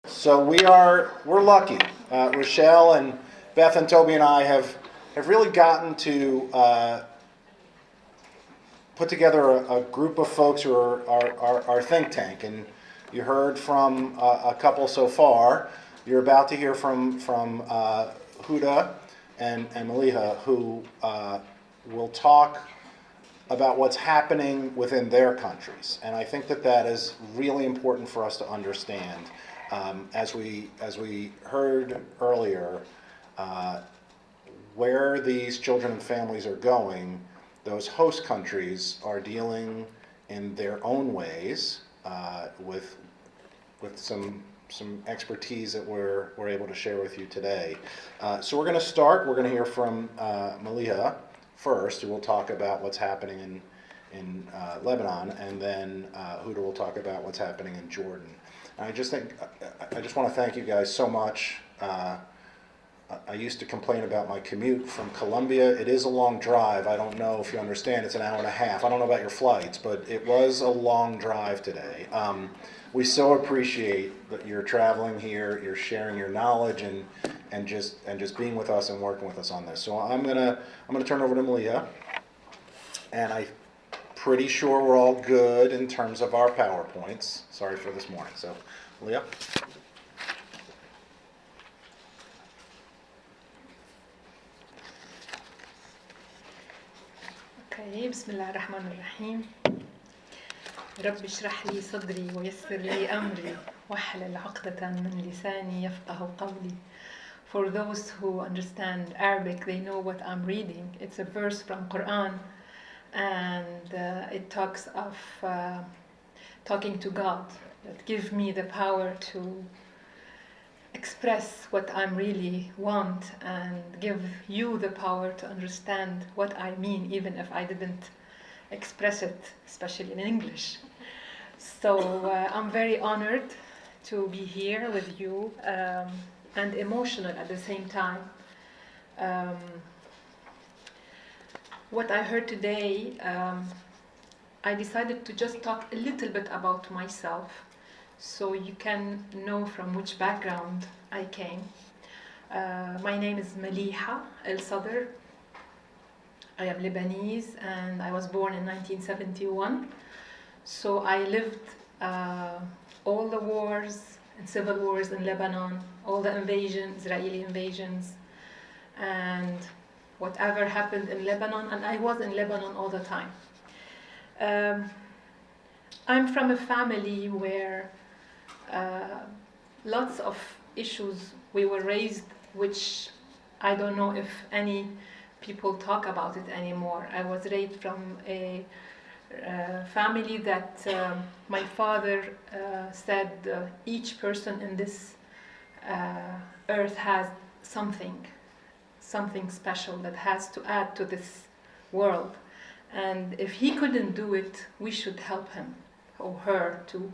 So we're lucky. Rochelle and Beth and Toby and I have really gotten to put together a group of folks who are our think tank. And you heard from a couple so far. You're about to hear from Huda and Maliha, who will talk about what's happening within their countries. And I think that is really important for us to understand. As we heard earlier, where these children and families are going, those host countries are dealing in their own ways with some expertise that we're able to share with you today. So we're going to start. We're going to hear from Maliha first, who will talk about what's happening in Lebanon, and then Huda will talk about what's happening in Jordan. And I just want to thank you guys so much. I used to complain about my commute from Columbia. It is a long drive. I don't know if you understand. It's an hour and a half. I don't know about your flights, but it was a long drive today. We so appreciate that you're traveling here, you're sharing your knowledge, and just being with us and working with us on this. So I'm gonna turn over to Maliha, and I'm pretty sure we're all good in terms of our PowerPoints. Sorry for this morning. So, Maliha. Okay, بسم الله الرحمن الرحيم. رب اشرح لي صدري ويسر لي أمري واحلل عقدة من لساني يفقه قولي. For those who understand Arabic, they know what I'm reading. It's a verse from Quran, and it talks of talking to God. That give me the power to express what I really want and give you the power to understand what I mean, even if I didn't express it, especially in English. So I'm very honored to be here with you and emotional at the same time. What I heard today, I decided to just talk a little bit about myself so you can know from which background I came. My name is Maliha El Sadr. I am Lebanese and I was born in 1971. So I lived all the wars and civil wars in Lebanon, all the invasions, Israeli invasions, and whatever happened in Lebanon, and I was in Lebanon all the time. I'm from a family where lots of issues we were raised, which I don't know if any people talk about it anymore. I was raised from a family that my father said each person in this earth has something special that has to add to this world. And if he couldn't do it, we should help him or her to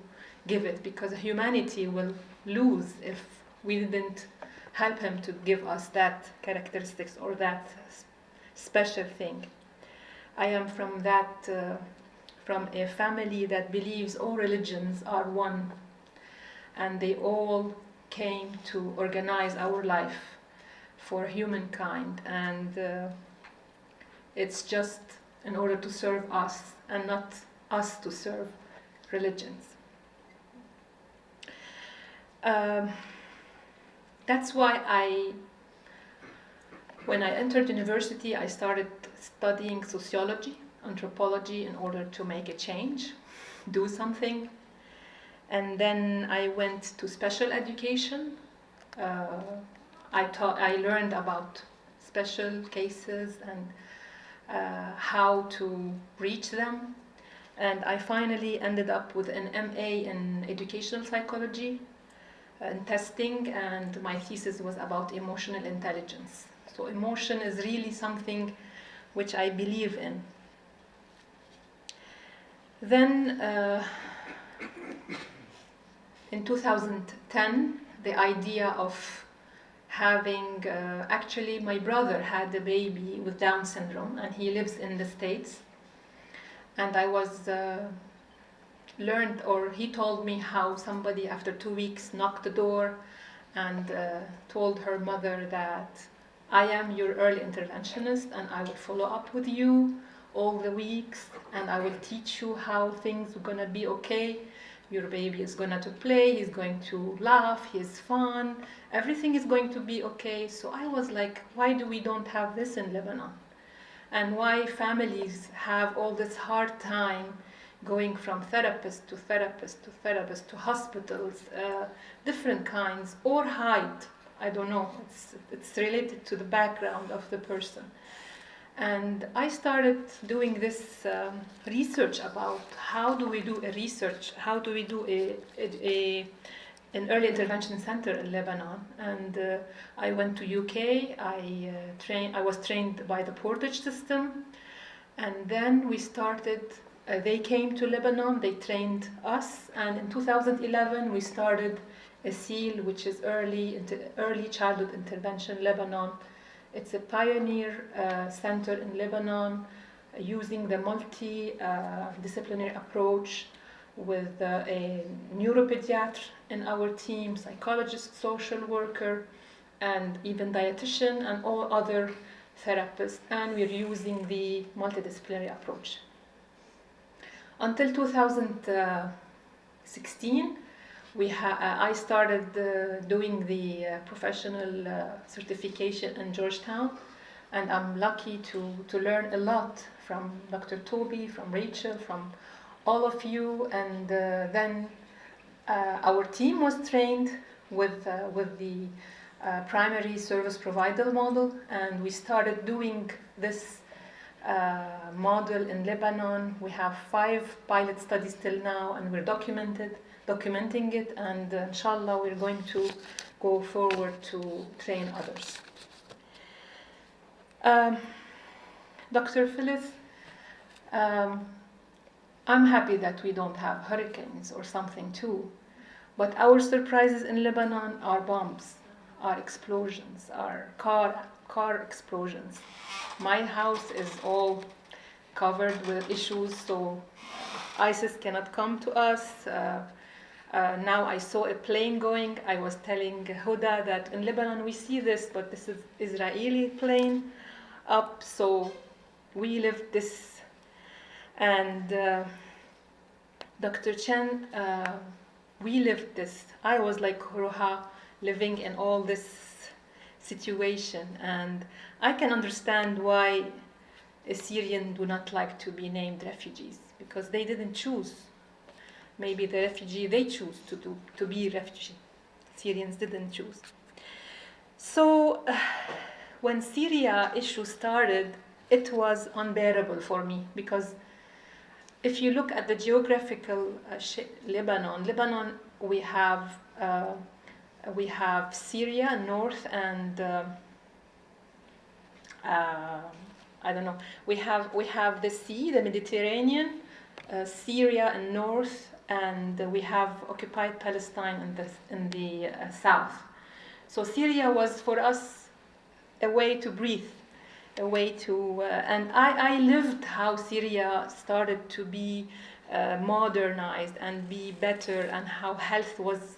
give it, because humanity will lose if we didn't help him to give us that characteristics or that special thing. I am from a family that believes all religions are one, and they all came to organize our life for humankind, and it's just in order to serve us and not us to serve religions. That's why when I entered university, I started studying sociology, anthropology, in order to make a change, do something. And then I went to special education. I learned about special cases and how to reach them. And I finally ended up with an MA in educational psychology and testing, and my thesis was about emotional intelligence. So emotion is really something which I believe in. Then in 2010, the idea of having, actually my brother had a baby with Down syndrome and he lives in the States. And I was learned, or he told me how somebody after 2 weeks knocked the door and told her mother that I am your early interventionist and I will follow up with you all the weeks and I will teach you how things are gonna be okay. Your baby is gonna to play, he's going to laugh, he's fun, everything is going to be okay. So I was like, why do we don't have this in Lebanon? And why families have all this hard time going from therapist to therapist to therapist to hospitals, different kinds, or hide. I don't know, it's related to the background of the person. And I started doing this research about how do we do a research, how do we do an early intervention center in Lebanon. And I went to UK, I was trained by the Portage system, and then we started, they came to Lebanon, they trained us, and in 2011 we started a SEAL, which is Early Childhood Intervention Lebanon. It's a pioneer center in Lebanon using the multi-disciplinary approach with a neuropediatrician in our team, psychologist, social worker, and even dietitian and all other therapists, and we're using the multidisciplinary approach. Until 2016, I started doing the professional certification in Georgetown, and I'm lucky to learn a lot from Dr. Toby, from Rachel, from all of you. And then our team was trained with the primary service provider model, and we started doing this model in Lebanon. We have 5 pilot studies till now, and we're documenting it, and inshallah we're going to go forward to train others. Dr. Phyllis, I'm happy that we don't have hurricanes or something too, but our surprises in Lebanon are bombs, are explosions, are car explosions. My house is all covered with issues, so ISIS cannot come to us. Now I saw a plane going. I was telling Huda that in Lebanon we see this, but this is Israeli plane up, so we lived this. And Dr. Chen, we lived this. I was like Roha, living in all this situation, and I can understand why Syrians do not like to be named refugees, because they didn't choose. Maybe the refugee, they choose to be refugee. Syrians didn't choose. So when Syria issue started, it was unbearable for me, because if you look at the geographical Lebanon, we have Syria north, and I don't know. We have the sea, the Mediterranean, Syria in north, and we have occupied Palestine in the south. So Syria was for us a way to breathe, a way to, and I lived how Syria started to be modernized and be better, and how health was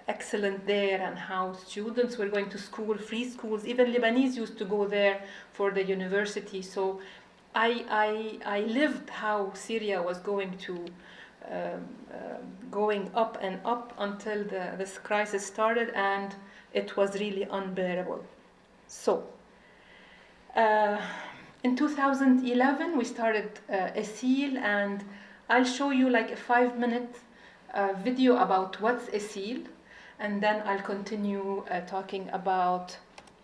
excellent there, and how students were going to school, free schools. Even Lebanese used to go there for the university. So I lived how Syria was going to going up and up until this crisis started, and it was really unbearable. So in 2011 we started a SEAL, and I'll show you like a 5-minute video about what's a SEAL, and then I'll continue talking about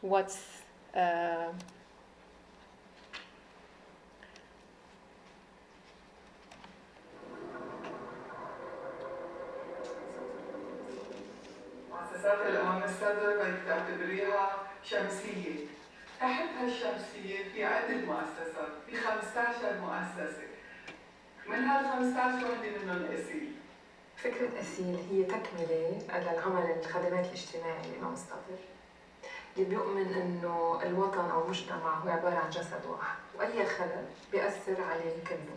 what's مؤسسات الأمم الصدر بدك تعتبريها شمسية. تحت هالشمسية في عدة مؤسسات، في 15 مؤسسة. من هال 15 وحدة منهم أسيل. فكرة أسيل هي تكملة للعمل الخدمات الاجتماعي الإمام الصدر، اللي بيؤمن إنه الوطن أو المجتمع هو عبارة عن جسد واحد، وأي خلل بيأثر عليه كله.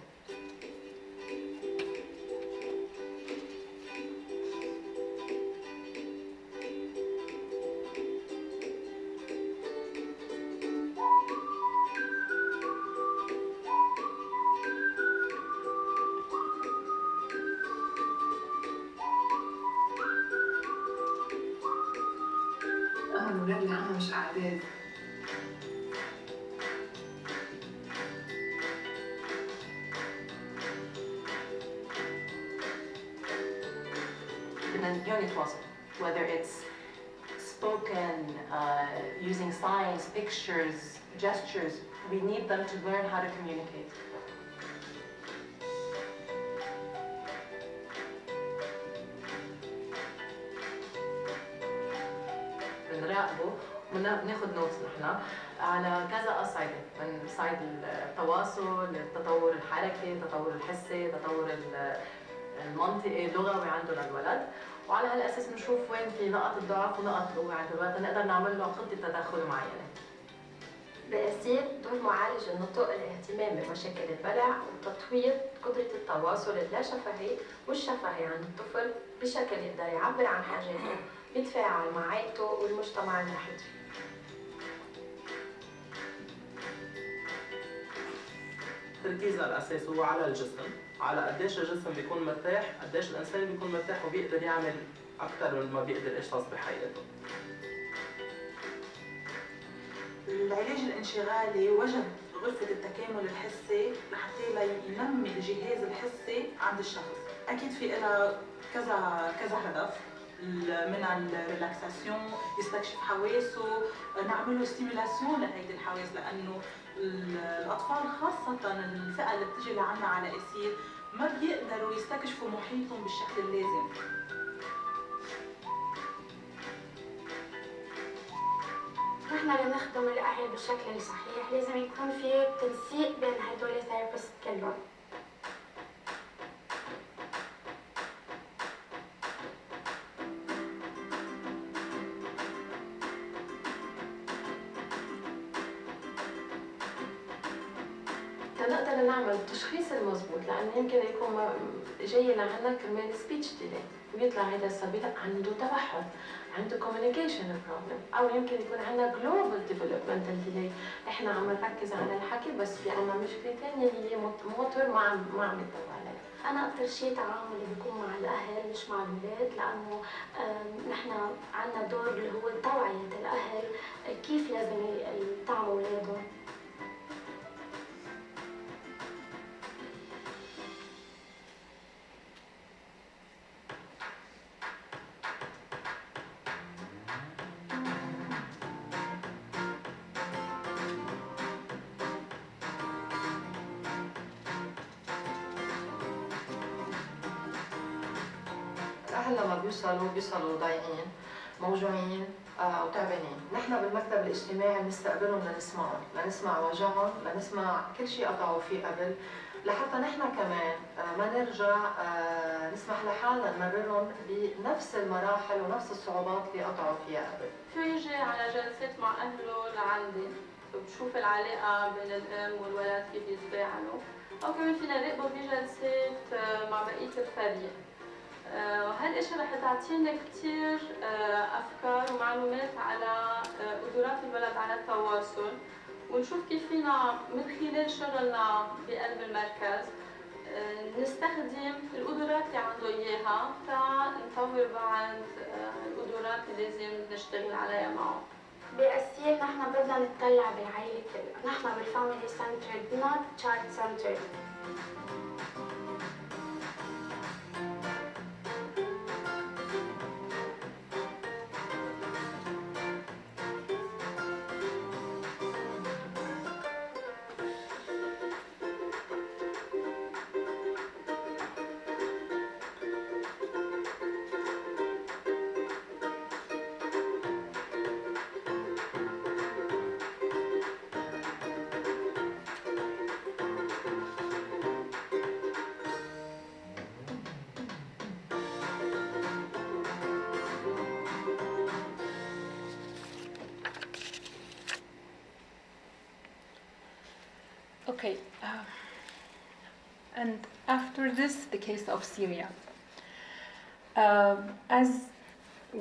عددنا أهم مش أعداد. بدنا نتواصل whether it's spoken, using signs, pictures, gestures. We need them to learn how to communicate. بنراقبه وبناخذ نوتس نحن على كذا أصعدة، من صعيد التواصل، التطور الحركي، التطور الحسي، التطور المنطقي، اللغوي عنده للولد، وعلى هالأساس بنشوف وين في نقط الضعف ونقط القوة عند الولد نقدر نعمل له خطة تدخل معينة. بيصير دور معالج النطق الاهتمام بمشاكل البلع وتطوير قدرة التواصل اللاشفهي والشفهي عند الطفل بشكل يقدر يعبر عن حاجاته، يتفاعل مع عائلته والمجتمع المحيط فيه. تركيزها الأساس هو على الجسم، على قديش الجسم بيكون مرتاح، قديش الإنسان بيكون مرتاح وبيقدر يعمل أكثر من ما بيقدر يشخص بحياته. العلاج الانشغالي وجد غرفة التكامل الحسي لحتى ينمي الجهاز الحسي عند الشخص. أكيد في لها كذا هدف، من الريلاكساسيون، يستكشف حواسه، نعمله ستيمولاسيون لهيدي الحواس، لأنه الأطفال خاصة الفئة اللي بتجي لعنا على أسير ما بيقدروا يستكشفوا محيطهم بالشكل اللازم. نحن لنخدم الأهل بالشكل الصحيح لازم يكون في تنسيق بين هدول الثيرابيست كلهم. نقدر نعمل التشخيص المضبوط، لأنه يمكن يكون جاي لعنا كمان سبيتش ديلي ويطلع هذا الصبي عنده توحد، عنده communication problem، أو يمكن يكون عندنا global developmental delay. إحنا عم نركز على الحكي بس في عنا مشكلة ثانية هي موتور ما عم يتبع عليها. أنا أكثر شيء تعامل اللي بيكون مع الأهل مش مع الأولاد، لأنه نحن عندنا دور اللي هو توعية الأهل كيف لازم يطعموا أولادهم. الأهل لما بيوصلوا ضايعين، موجوعين وتعبانين، نحن بالمكتب الاجتماعي بنستقبلهم لنسمع وجعهم، لنسمع كل شيء قطعوا فيه قبل، لحتى نحن كمان ما نرجع نسمح لحالنا نمررهم بنفس المراحل ونفس الصعوبات اللي قطعوا فيها قبل. شو يجي على جلسات مع أهله لعندي وبشوف العلاقة بين الأم والولد كيف يتفاعلوا، أو كمان فينا نراقبه بجلسات مع بقية الفريق. وهالاشياء رح تعطينا كثير افكار ومعلومات على قدرات الولد على التواصل، ونشوف كيف فينا من خلال شغلنا بقلب المركز نستخدم القدرات اللي عنده اياها تنطور بعض القدرات اللي لازم نشتغل عليها معه. بأسيل نحن بدنا نتطلع بالعائلة كلها، نحن بالفاميلي سنترد not child centered. Okay, and after this, the case of Syria. As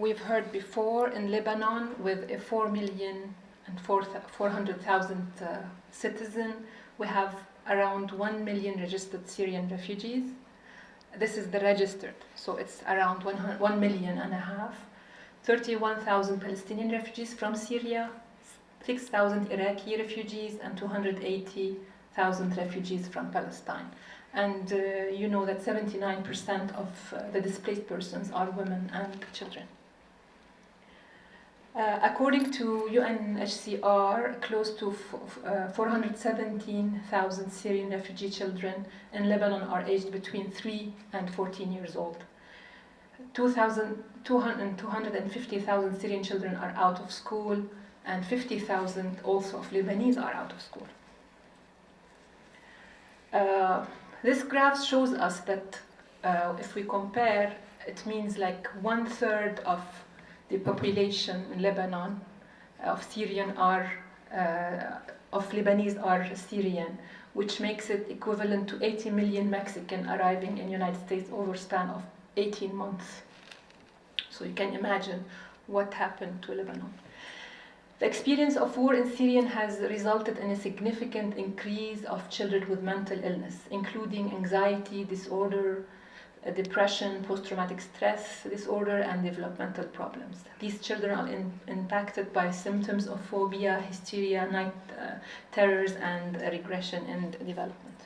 we've heard before, in Lebanon, with a 4,400,000 citizen, we have around 1 million registered Syrian refugees. This is the registered, so it's around 1.5 million. 31,000 Palestinian refugees from Syria, 6,000 Iraqi refugees, and 280,000 refugees from Palestine. And you know that 79% of the displaced persons are women and children. According to UNHCR, close to 417,000 Syrian refugee children in Lebanon are aged between 3 and 14 years old. 250,000 Syrian children are out of school, and 50,000 also of Lebanese are out of school. This graph shows us that if we compare, it means like 1/3 of the population in Lebanon of Lebanese are Syrian, which makes it equivalent to 80 million Mexican arriving in the United States over a span of 18 months. So you can imagine what happened to Lebanon. The experience of war in Syria has resulted in a significant increase of children with mental illness, including anxiety disorder, depression, post-traumatic stress disorder, and developmental problems. These children are impacted by symptoms of phobia, hysteria, night terrors, and regression in development.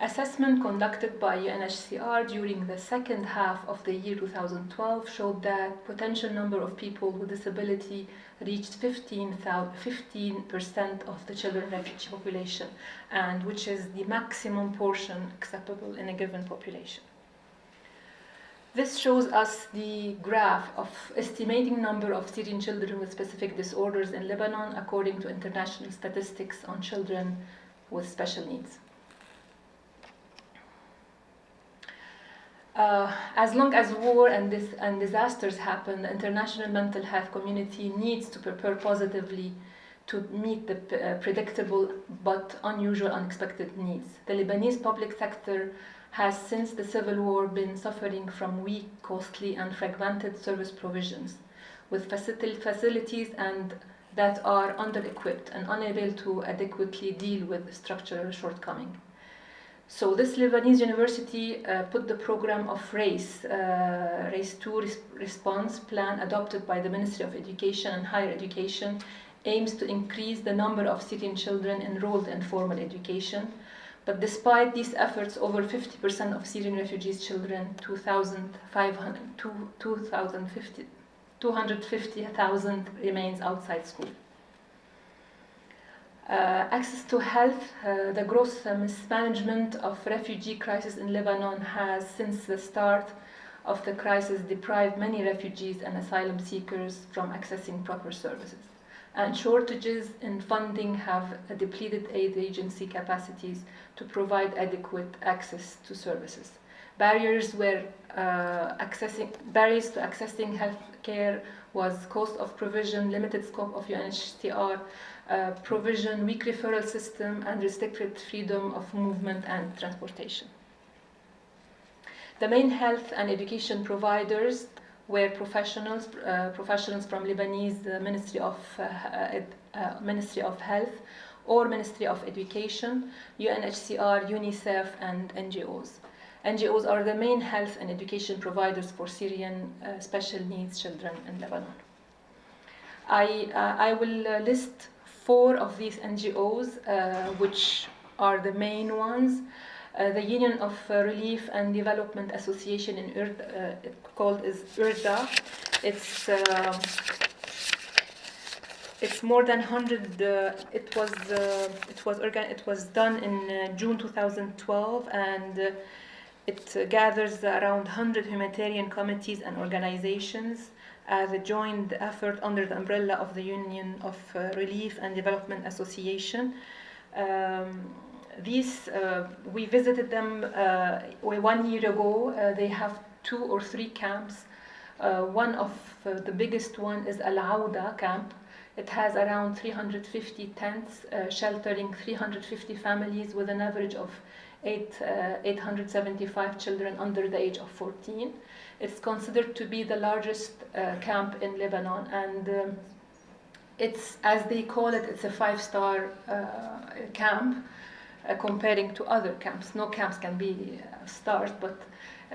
Assessment conducted by UNHCR during the second half of the year 2012 showed that potential number of people with disability reached 15% of the children refugee population, and which is the maximum portion acceptable in a given population. This shows us the graph of estimating number of Syrian children with specific disorders in Lebanon according to international statistics on children with special needs. As long as war and disasters happen, the international mental health community needs to prepare positively to meet the predictable but unusual unexpected needs. The Lebanese public sector has since the civil war been suffering from weak, costly, and fragmented service provisions, with facilities and that are under-equipped and unable to adequately deal with structural shortcoming. So this Lebanese university put the program of RACE 2 response plan adopted by the Ministry of Education and Higher Education aims to increase the number of Syrian children enrolled in formal education. But despite these efforts, over 50% of Syrian refugees children, 250,000 remains outside school. Access to health, the gross mismanagement of refugee crisis in Lebanon has, since the start of the crisis, deprived many refugees and asylum seekers from accessing proper services. And shortages in funding have depleted aid agency capacities to provide adequate access to services. Barriers to accessing health care was cost of provision, limited scope of UNHCR provision, weak referral system, and restricted freedom of movement and transportation. The main health and education providers were professionals from Lebanese Ministry of Health or Ministry of Education, UNHCR, UNICEF, and NGOs. NGOs are the main health and education providers for Syrian special needs children in Lebanon. I will list 4 of these NGOs, which are the main ones. The Union of Relief and Development Association in called is URDA. It's more than 100. It was done in June 2012, and it gathers around 100 humanitarian committees and organizations as a joint effort under the umbrella of the Union of Relief and Development Association. We visited them 1 year ago. They have 2 or 3 camps. One of the biggest one is Al-Auda camp. It has around 350 tents, sheltering 350 families with an average of 875 children under the age of 14. It's considered to be the largest camp in Lebanon, and it's, as they call it, it's a 5-star camp. comparing to other camps. No camps can be start, but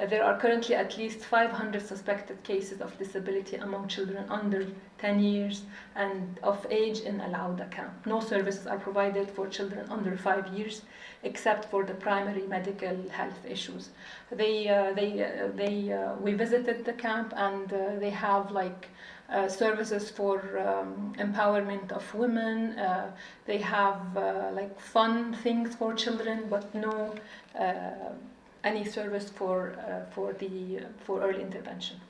there are currently at least 500 suspected cases of disability among children under 10 years and of age in Al-Auda camp. No services are provided for children under 5 years, except for the primary medical health issues. We visited the camp, and they have like services for empowerment of women. They have like fun things for children, but no any service for early intervention.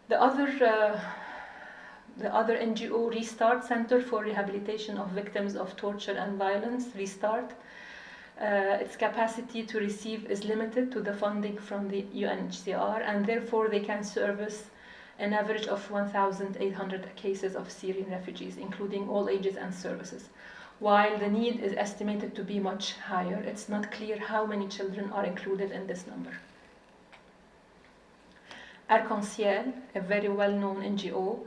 The other NGO, Restart, Center for Rehabilitation of Victims of Torture and Violence, Restart, its capacity to receive is limited to the funding from the UNHCR, and therefore they can service an average of 1,800 cases of Syrian refugees, including all ages and services. While the need is estimated to be much higher, it's not clear how many children are included in this number. Arc-en-Ciel, a very well-known NGO,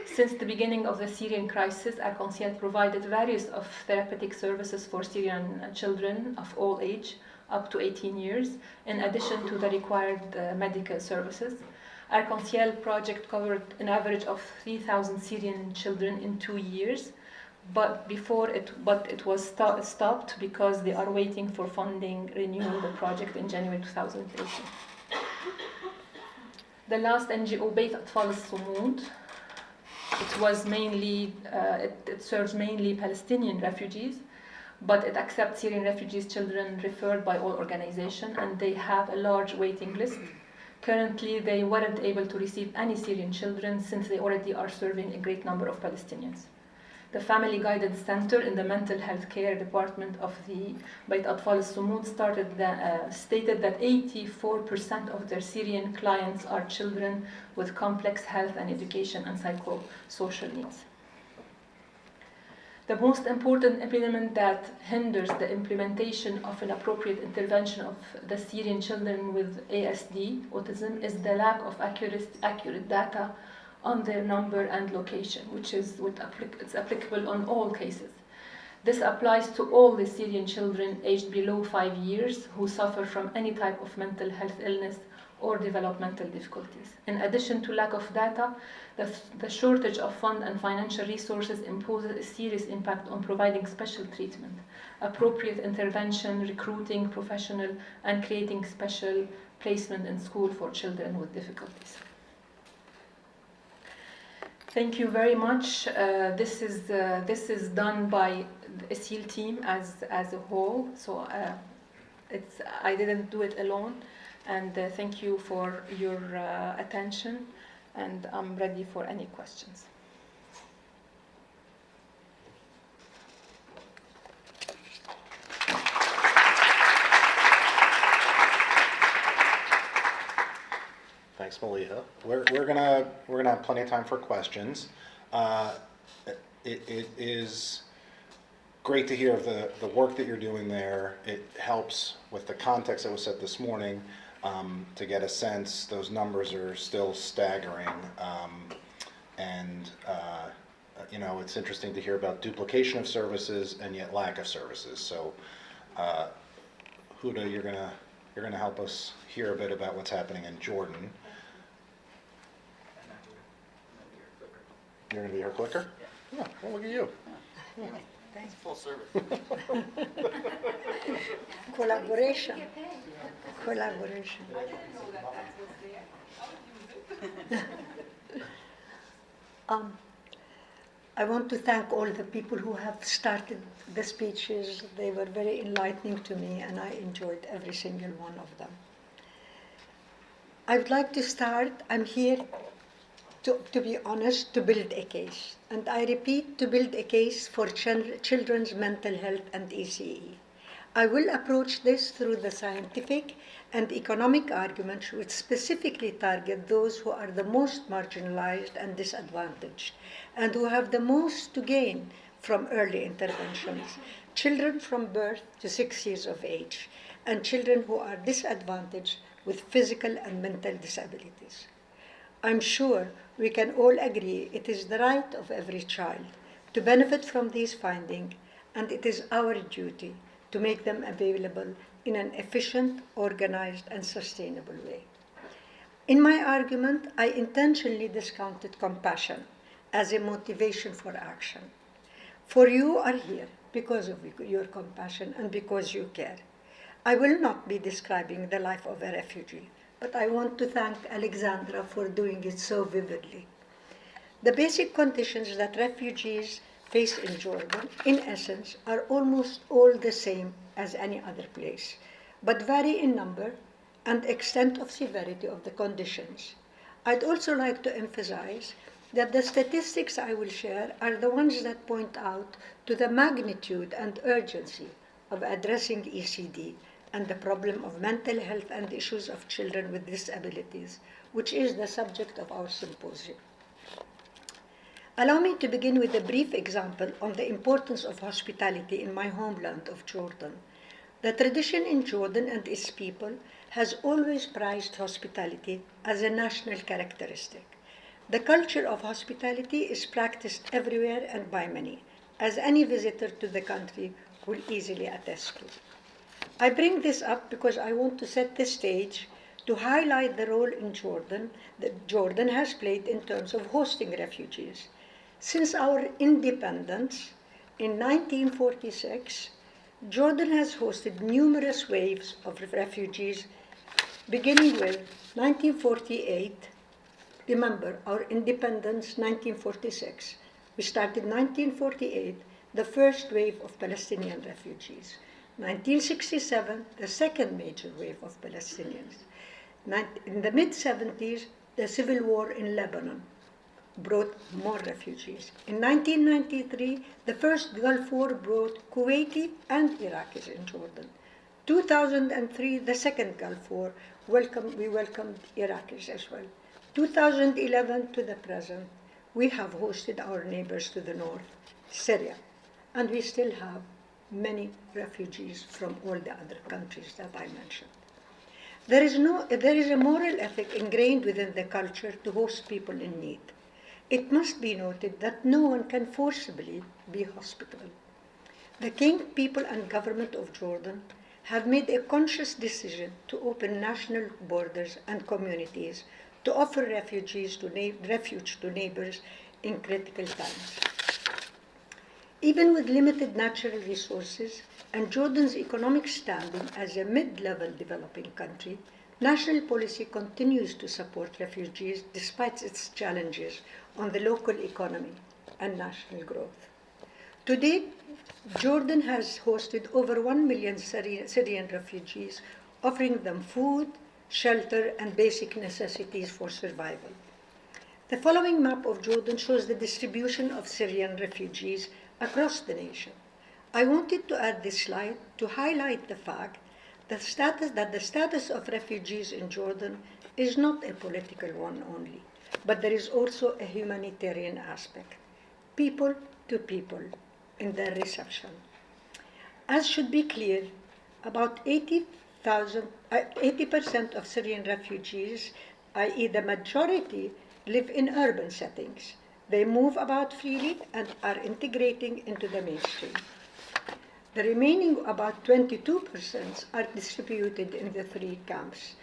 since the beginning of the Syrian crisis, Arc-en-Ciel provided various of therapeutic services for Syrian children of all age, up to 18 years, in addition to the required medical services. Arc-en-Ciel project covered an average of 3,000 Syrian children in 2 years, but it was stopped because they are waiting for funding renewing the project in January 2018. The last NGO, Beit Atfal al-Sumud, it serves mainly Palestinian refugees, but it accepts Syrian refugees children referred by all organizations, and they have a large waiting list. Currently, they weren't able to receive any Syrian children since they already are serving a great number of Palestinians. The Family Guidance Center in the Mental Health Care Department of the Beit Atfal al-Sumud stated that 84% of their Syrian clients are children with complex health and education and psychosocial needs. The most important impediment that hinders the implementation of an appropriate intervention of the Syrian children with ASD, autism, is the lack of accurate data on their number and location, which is it's applicable on all cases. This applies to all the Syrian children aged below 5 years who suffer from any type of mental health illness or developmental difficulties. In addition to lack of data, the shortage of fund and financial resources imposes a serious impact on providing special treatment, appropriate intervention, recruiting professional, and creating special placement in school for children with difficulties. Thank you very much. This is done by a SEAL team as a whole, so I didn't do it alone. And thank you for your attention, and I'm ready for any questions. Thanks, Maliha. We're gonna have plenty of time for questions. It is great to hear of the work that you're doing there. It helps with the context that was set this morning to get a sense. Those numbers are still staggering, and it's interesting to hear about duplication of services and yet lack of services. So, Huda, you're gonna help us hear a bit about what's happening in Jordan. You're going to be her clicker? Yeah. Oh, well, look at you. Yeah. Thanks. Full service. Collaboration. I didn't know that was there. I would use it. I want to thank all the people who have started the speeches. They were very enlightening to me, and I enjoyed every single one of them. I would like to start. I'm here to be honest, to build a case. And I repeat, to build a case for children's mental health and ECE. I will approach this through the scientific and economic arguments which specifically target those who are the most marginalized and disadvantaged, and who have the most to gain from early interventions. Children from birth to 6 years of age, and children who are disadvantaged with physical and mental disabilities. I'm sure we can all agree it is the right of every child to benefit from these findings, and it is our duty to make them available in an efficient, organized, and sustainable way. In my argument, I intentionally discounted compassion as a motivation for action. For you are here because of your compassion and because you care. I will not be describing the life of a refugee, but I want to thank Alexandra for doing it so vividly. The basic conditions that refugees face in Jordan, in essence, are almost all the same as any other place, but vary in number and extent of severity of the conditions. I'd also like to emphasize that the statistics I will share are the ones that point out to the magnitude and urgency of addressing ECD and the problem of mental health and issues of children with disabilities, which is the subject of our symposium. Allow me to begin with a brief example on the importance of hospitality in my homeland of Jordan. The tradition in Jordan and its people has always prized hospitality as a national characteristic. The culture of hospitality is practiced everywhere and by many, as any visitor to the country will easily attest to. I bring this up because I want to set the stage to highlight the role in Jordan that Jordan has played in terms of hosting refugees. Since our independence in 1946, Jordan has hosted numerous waves of refugees, beginning with 1948. Remember, our independence, 1946. We started 1948, the first wave of Palestinian refugees. 1967, the second major wave of Palestinians. In the mid-70s, the civil war in Lebanon brought more refugees. In 1993, the first Gulf War brought Kuwaiti and Iraqis in Jordan. 2003, the second Gulf War, we welcomed Iraqis as well. 2011 to the present, we have hosted our neighbors to the north, Syria, and we still have many refugees from all the other countries that I mentioned. There is a moral ethic ingrained within the culture to host people in need. It must be noted that no one can forcibly be hospitable. The king, people, and government of Jordan have made a conscious decision to open national borders and communities to offer refuge to neighbors in critical times. Even with limited natural resources and Jordan's economic standing as a mid-level developing country, national policy continues to support refugees despite its challenges on the local economy and national growth. To date, Jordan has hosted over 1 million Syrian refugees, offering them food, shelter, and basic necessities for survival. The following map of Jordan shows the distribution of Syrian refugees across the nation. I wanted to add this slide to highlight the fact that the status of refugees in Jordan is not a political one only, but there is also a humanitarian aspect, people to people in their reception. As should be clear, about 80% of Syrian refugees, i.e. the majority, live in urban settings. They move about freely and are integrating into the mainstream. The remaining about 22% are distributed in the three camps,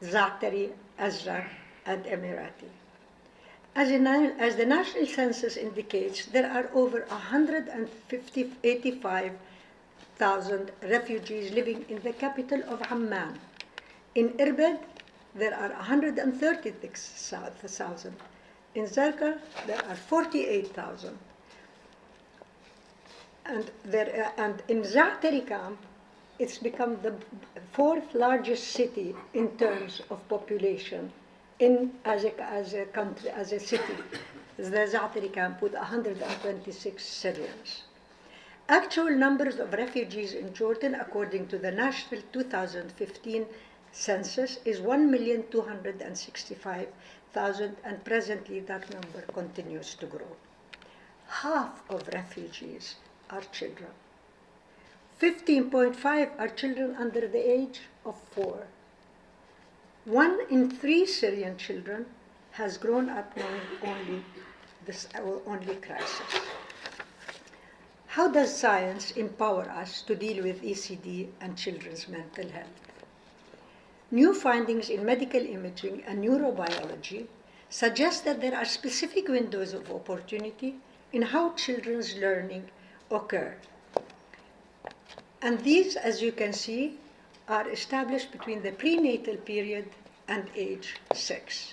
Za'atari, Azraq, and Emirati. As the national census indicates, there are over 185,000 refugees living in the capital of Amman. In Irbid, there are 136,000. In Zarqa, there are 48,000. And in Za'atari camp, it's become the fourth largest city in terms of population as a country, as a city. The Za'atari camp with 126 Syrians. Actual numbers of refugees in Jordan, according to the national 2015 census, is 1,265,000, and presently that number continues to grow. Half of refugees are children. 15.5 are children under the age of 4. 1 in 3 Syrian children has grown up knowing only crisis. How does science empower us to deal with ECD and children's mental health? New findings in medical imaging and neurobiology suggest that there are specific windows of opportunity in how children's learning occur. And these, as you can see, are established between the prenatal period and age 6.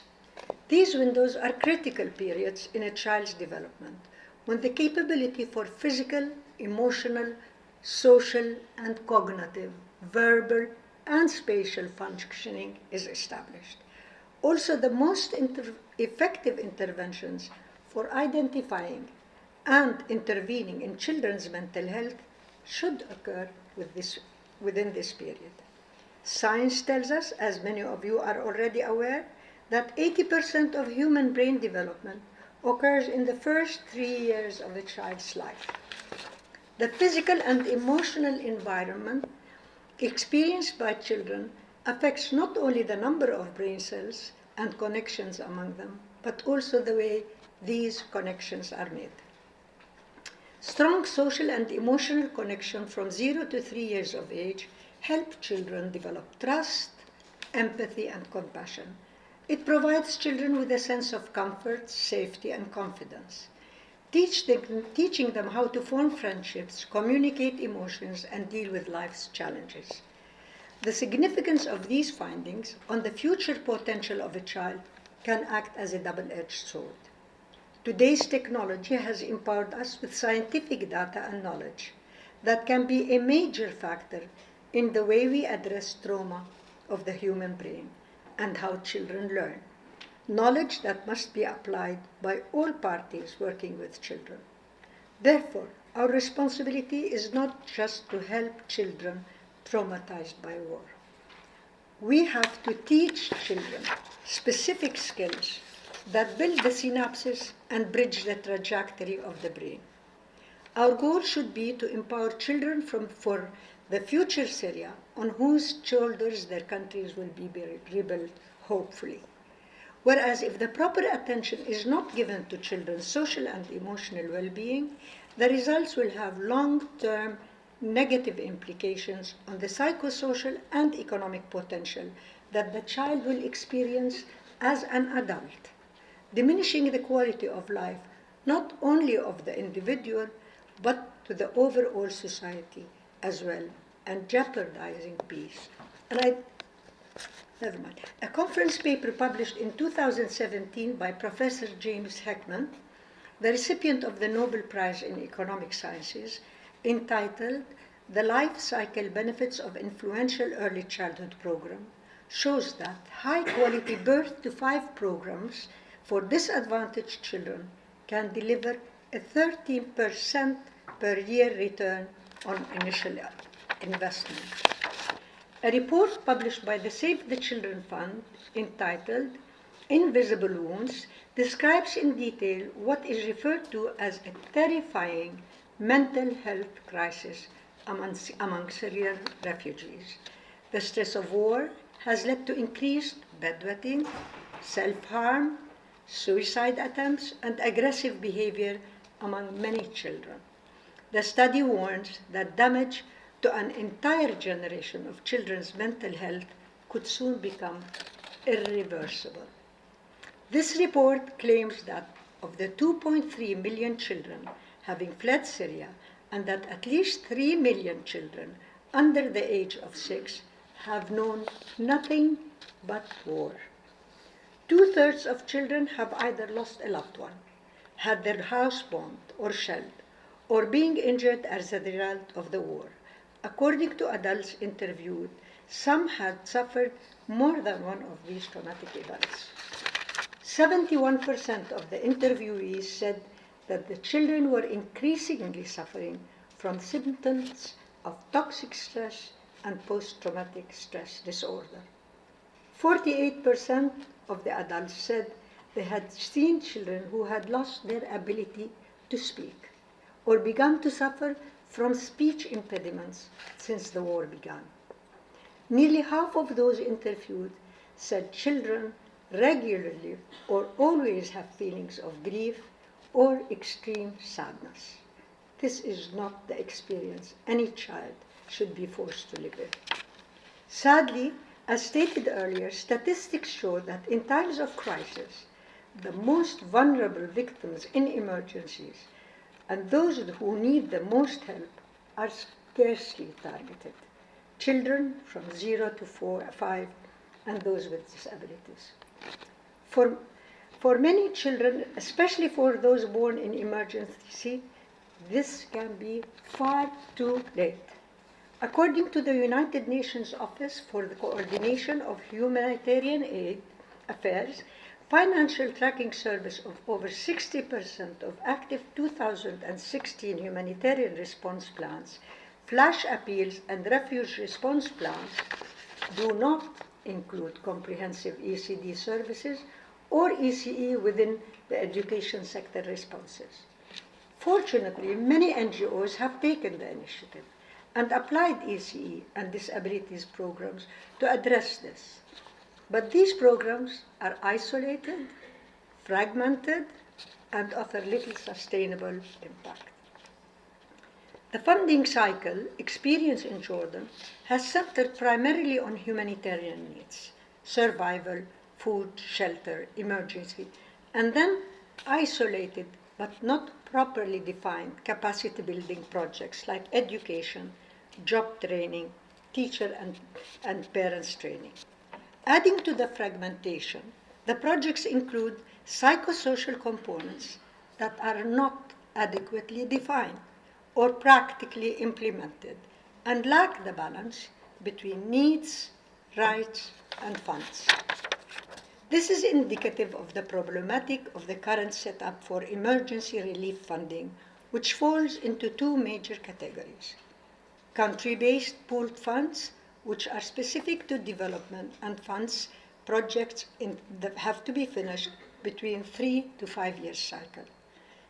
These windows are critical periods in a child's development, when the capability for physical, emotional, social, and cognitive, verbal, and spatial functioning is established. Also, the most effective interventions for identifying and intervening in children's mental health should occur within this period. Science tells us, as many of you are already aware, that 80% of human brain development occurs in the first 3 years of a child's life. The physical and emotional environment experienced by children affects not only the number of brain cells and connections among them, but also the way these connections are made. Strong social and emotional connection from 0 to 3 years of age help children develop trust, empathy, and compassion. It provides children with a sense of comfort, safety, and confidence, teaching them how to form friendships, communicate emotions, and deal with life's challenges. The significance of these findings on the future potential of a child can act as a double-edged sword. Today's technology has empowered us with scientific data and knowledge that can be a major factor in the way we address trauma of the human brain and how children learn. Knowledge that must be applied by all parties working with children. Therefore, our responsibility is not just to help children traumatized by war. We have to teach children specific skills that build the synapses and bridge the trajectory of the brain. Our goal should be to empower children for the future Syria, on whose shoulders their countries will be rebuilt, hopefully. Whereas if the proper attention is not given to children's social and emotional well-being, the results will have long-term negative implications on the psychosocial and economic potential that the child will experience as an adult, diminishing the quality of life not only of the individual, but to the overall society as well, and jeopardizing peace. Never mind. A conference paper published in 2017 by Professor James Heckman, the recipient of the Nobel Prize in Economic Sciences, entitled "The Life Cycle Benefits of Influential Early Childhood Program," shows that high-quality birth to 5 programs for disadvantaged children can deliver a 13% per year return on initial investment. A report published by the Save the Children Fund, entitled "Invisible Wounds," describes in detail what is referred to as a terrifying mental health crisis among Syrian refugees. The stress of war has led to increased bedwetting, self-harm, suicide attempts, and aggressive behavior among many children. The study warns that damage to an entire generation of children's mental health could soon become irreversible. This report claims that of the 2.3 million children having fled Syria, and that at least 3 million children under the age of 6 have known nothing but war. 2/3 of children have either lost a loved one, had their house bombed or shelled, or being injured as a result of the war. According to adults interviewed, some had suffered more than one of these traumatic events. 71% of the interviewees said that the children were increasingly suffering from symptoms of toxic stress and post-traumatic stress disorder. 48% of the adults said they had seen children who had lost their ability to speak or begun to suffer from speech impediments since the war began. Nearly half of those interviewed said children regularly or always have feelings of grief or extreme sadness. This is not the experience any child should be forced to live in. Sadly, as stated earlier, statistics show that in times of crisis, the most vulnerable victims in emergencies and those who need the most help are scarcely targeted. Children from 0 to 5 and those with disabilities. For many children, especially for those born in emergency, this can be far too late. According to the United Nations Office for the Coordination of Humanitarian Aid Affairs, financial tracking service of over 60% of active 2016 humanitarian response plans, flash appeals, and refuge response plans do not include comprehensive ECD services or ECE within the education sector responses. Fortunately, many NGOs have taken the initiative and applied ECE and disabilities programs to address this. But these programs are isolated, fragmented, and offer little sustainable impact. The funding cycle experienced in Jordan has centered primarily on humanitarian needs, survival, food, shelter, emergency, and then isolated but not properly defined capacity building projects like education, job training, teacher and parents training. Adding to the fragmentation, the projects include psychosocial components that are not adequately defined or practically implemented and lack the balance between needs, rights, and funds. This is indicative of the problematic of the current setup for emergency relief funding, which falls into two major categories: country-based pooled funds, which are specific to development, and funds projects that have to be finished between 3 to 5 years cycle.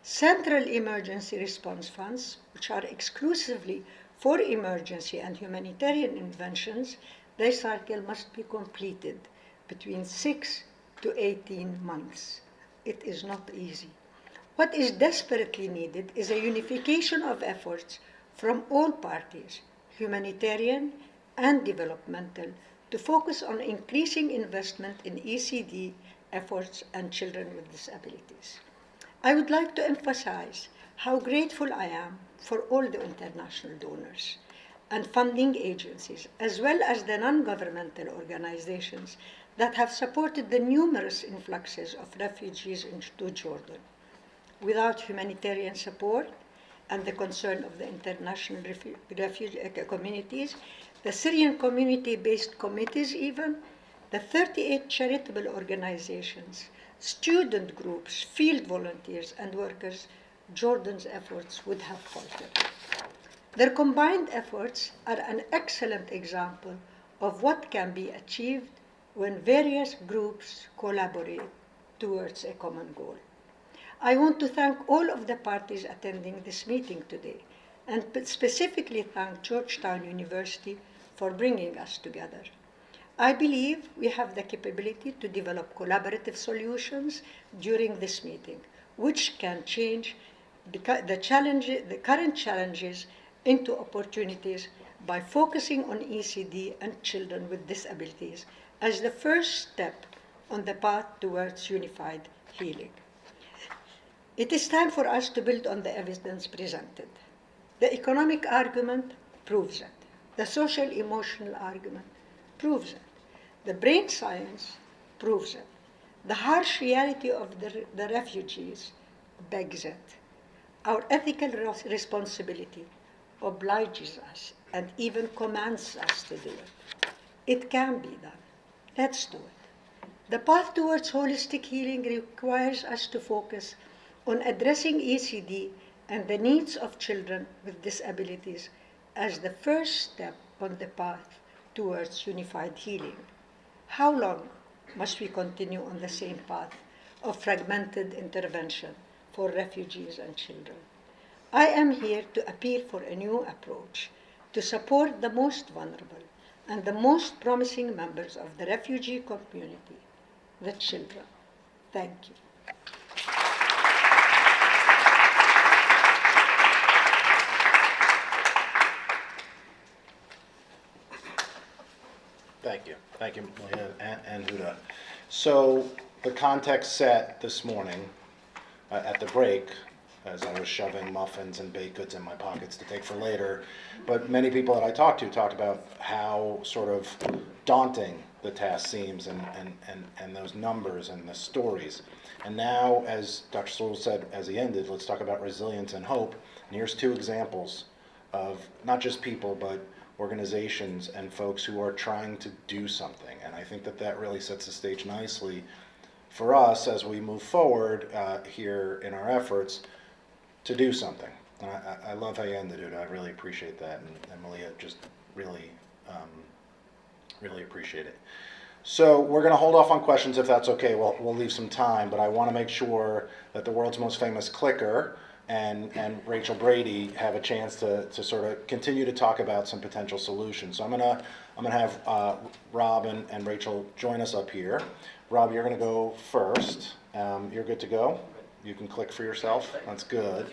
Central emergency response funds, which are exclusively for emergency and humanitarian interventions, their cycle must be completed between 6 to 18 months. It is not easy. What is desperately needed is a unification of efforts from all parties, humanitarian and developmental, to focus on increasing investment in ECD efforts and children with disabilities. I would like to emphasize how grateful I am for all the international donors and funding agencies, as well as the non-governmental organizations that have supported the numerous influxes of refugees into Jordan. Without humanitarian support and the concern of the international refugee communities, the Syrian community-based committees even, the 38 charitable organizations, student groups, field volunteers, and workers, Jordan's efforts would have faltered. Their combined efforts are an excellent example of what can be achieved when various groups collaborate towards a common goal. I want to thank all of the parties attending this meeting today, and specifically thank Georgetown University for bringing us together. I believe we have the capability to develop collaborative solutions during this meeting, which can change the current challenges into opportunities by focusing on ECD and children with disabilities as the first step on the path towards unified healing. It is time for us to build on the evidence presented. The economic argument proves it. The social-emotional argument proves it. The brain science proves it. The harsh reality of the refugees begs it. Our ethical responsibility obliges us and even commands us to do it. It can be done. Let's do it. The path towards holistic healing requires us to focus on addressing ECD and the needs of children with disabilities as the first step on the path towards unified healing. How long must we continue on the same path of fragmented intervention for refugees and children? I am here to appeal for a new approach to support the most vulnerable and the most promising members of the refugee community, the children. Thank you. Thank you, Malia and Huda. So the context set this morning at the break, as I was shoving muffins and baked goods in my pockets to take for later, but many people that I talked about how sort of daunting the task seems and those numbers and the stories. And now, as Dr. Sewell said as he ended, let's talk about resilience and hope. And here's two examples of not just people, but organizations and folks who are trying to do something. And I think that really sets the stage nicely for us as we move forward here in our efforts to do something. And I love how you ended it. I really appreciate that. And Malia, just really, really appreciate it. So we're going to hold off on questions if that's okay. We'll leave some time, but I want to make sure that the world's most famous clicker and Rachel Brady have a chance to sort of continue to talk about some potential solutions. So I'm gonna have Rob and Rachel join us up here. Rob, you're gonna go first. You're good to go. You can click for yourself. That's good.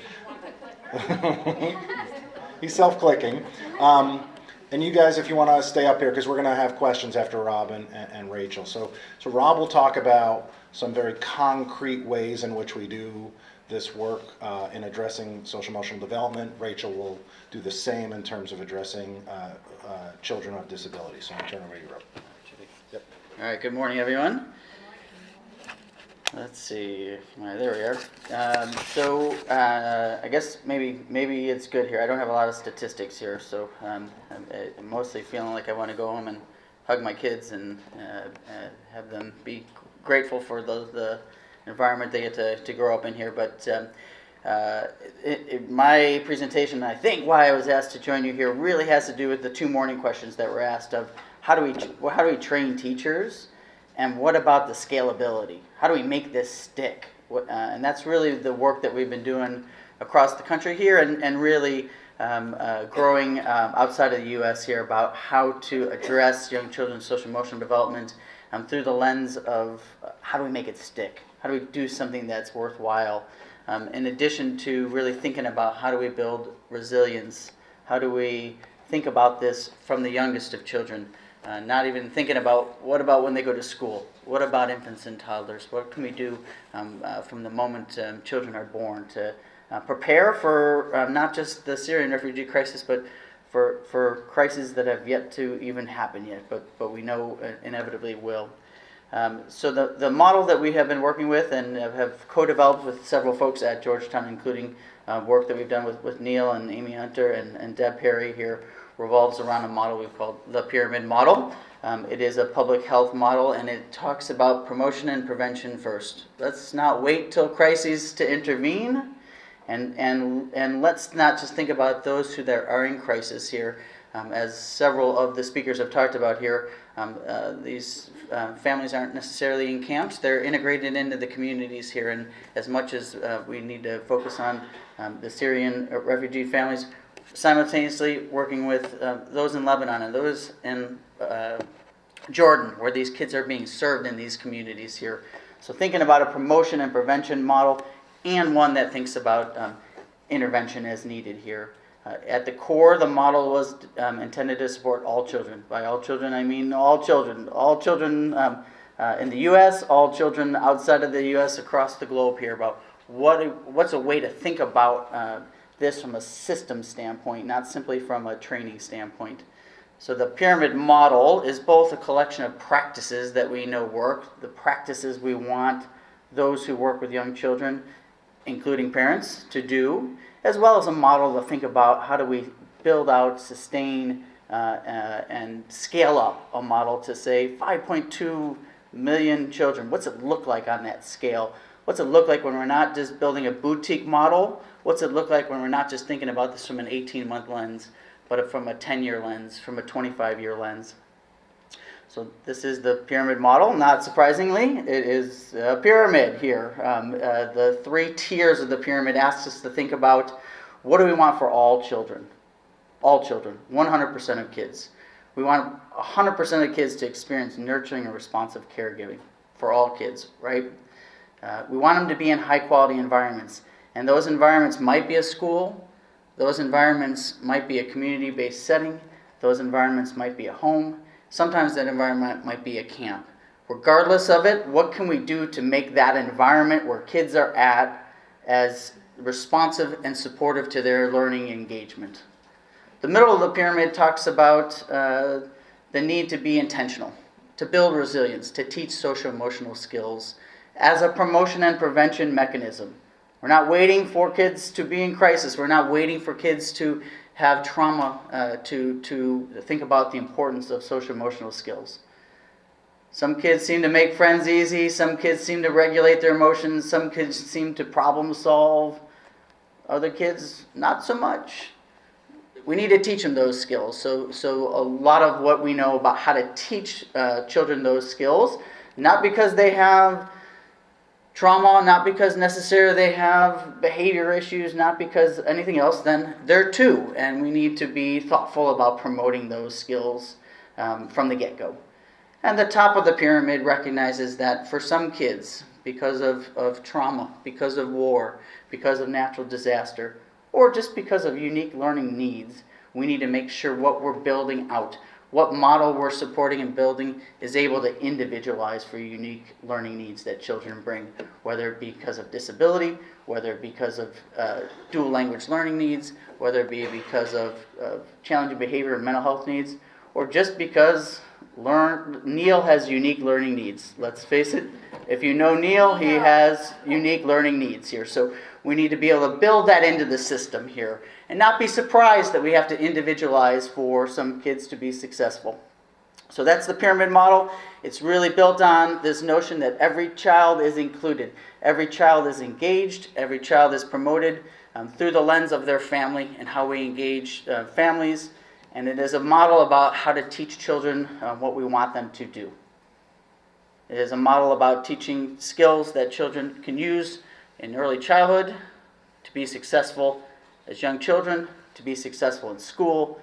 He's self-clicking. And you guys, if you want to stay up here, because we're going to have questions after Rob and Rachel. So Rob will talk about some very concrete ways in which we do this work in addressing social emotional development. Rachel will do the same in terms of addressing children with disabilities. So I'll turn over to you, Rob. Yep. All right, good morning, everyone. Let's see, there we are. I guess maybe it's good here. I don't have a lot of statistics here, so I'm mostly feeling like I want to go home and hug my kids and have them be grateful for the environment they get to grow up in here. But my presentation, I think why I was asked to join you here, really has to do with the two morning questions that were asked of how do we train teachers, and what about the scalability? How do we make this stick? And that's really the work that we've been doing across the country here and really growing outside of the U.S. here about how to address young children's social emotional development through the lens of how do we make it stick? How do we do something that's worthwhile? In addition to really thinking about how do we build resilience? How do we think about this from the youngest of children? Not even thinking about what about when they go to school? What about infants and toddlers? What can we do from the moment children are born to prepare for not just the Syrian refugee crisis, but for crises that have yet to even happen yet, but we know inevitably will. So the model that we have been working with and have co-developed with several folks at Georgetown, including work that we've done with Neil and Amy Hunter and Deb Perry here, revolves around a model we've called the pyramid model. It is a public health model, and it talks about promotion and prevention first. Let's not wait till crises to intervene, and let's not just think about those who are in crisis here. As several of the speakers have talked about here, these families aren't necessarily in camps. They're integrated into the communities here, and as much as we need to focus on the Syrian refugee families, simultaneously working with those in Lebanon and those in Jordan, where these kids are being served in these communities here. So thinking about a promotion and prevention model, and one that thinks about intervention as needed here. At the core, the model was intended to support all children. By all children, I mean all children. All children in the U.S., all children outside of the U.S., across the globe here, about what's a way to think about this from a system standpoint, not simply from a training standpoint. So the pyramid model is both a collection of practices that we know work, the practices we want those who work with young children, including parents, to do, as well as a model to think about how do we build out, sustain, and scale up a model to say 5.2 million children. What's it look like on that scale? What's it look like when we're not just building a boutique model? What's it look like when we're not just thinking about this from an 18-month lens, but from a 10-year lens, from a 25-year lens? So this is the pyramid model. Not surprisingly, it is a pyramid here. The three tiers of the pyramid asks us to think about what do we want for all children? All children, 100% of kids. We want 100% of kids to experience nurturing and responsive caregiving for all kids, right? We want them to be in high-quality environments. And those environments might be a school. Those environments might be a community-based setting. Those environments might be a home. Sometimes that environment might be a camp. Regardless of it, what can we do to make that environment where kids are at as responsive and supportive to their learning engagement? The middle of the pyramid talks about the need to be intentional, to build resilience, to teach social emotional skills as a promotion and prevention mechanism. We're not waiting for kids to be in crisis. We're not waiting for kids to have trauma to think about the importance of social emotional skills. Some kids seem to make friends easy. Some kids seem to regulate their emotions. Some kids seem to problem solve. Other kids, not so much. We need to teach them those skills. So a lot of what we know about how to teach children those skills, not because they have trauma, not because necessarily they have behavior issues, not because anything else, then they're too. And we need to be thoughtful about promoting those skills from the get-go. And the top of the pyramid recognizes that for some kids, because of trauma, because of war, because of natural disaster, or just because of unique learning needs, we need to make sure what we're building out, what model we're supporting and building is able to individualize for unique learning needs that children bring, whether it be because of disability, whether it be because of dual language learning needs, whether it be because of challenging behavior and mental health needs, or just because Neil has unique learning needs. Let's face it, if you know Neil, he has unique learning needs here. So we need to be able to build that into the system here and not be surprised that we have to individualize for some kids to be successful. So that's the pyramid model. It's really built on this notion that every child is included, every child is engaged, every child is promoted through the lens of their family and how we engage families. And it is a model about how to teach children what we want them to do. It is a model about teaching skills that children can use in early childhood to be successful as young children, to be successful in school,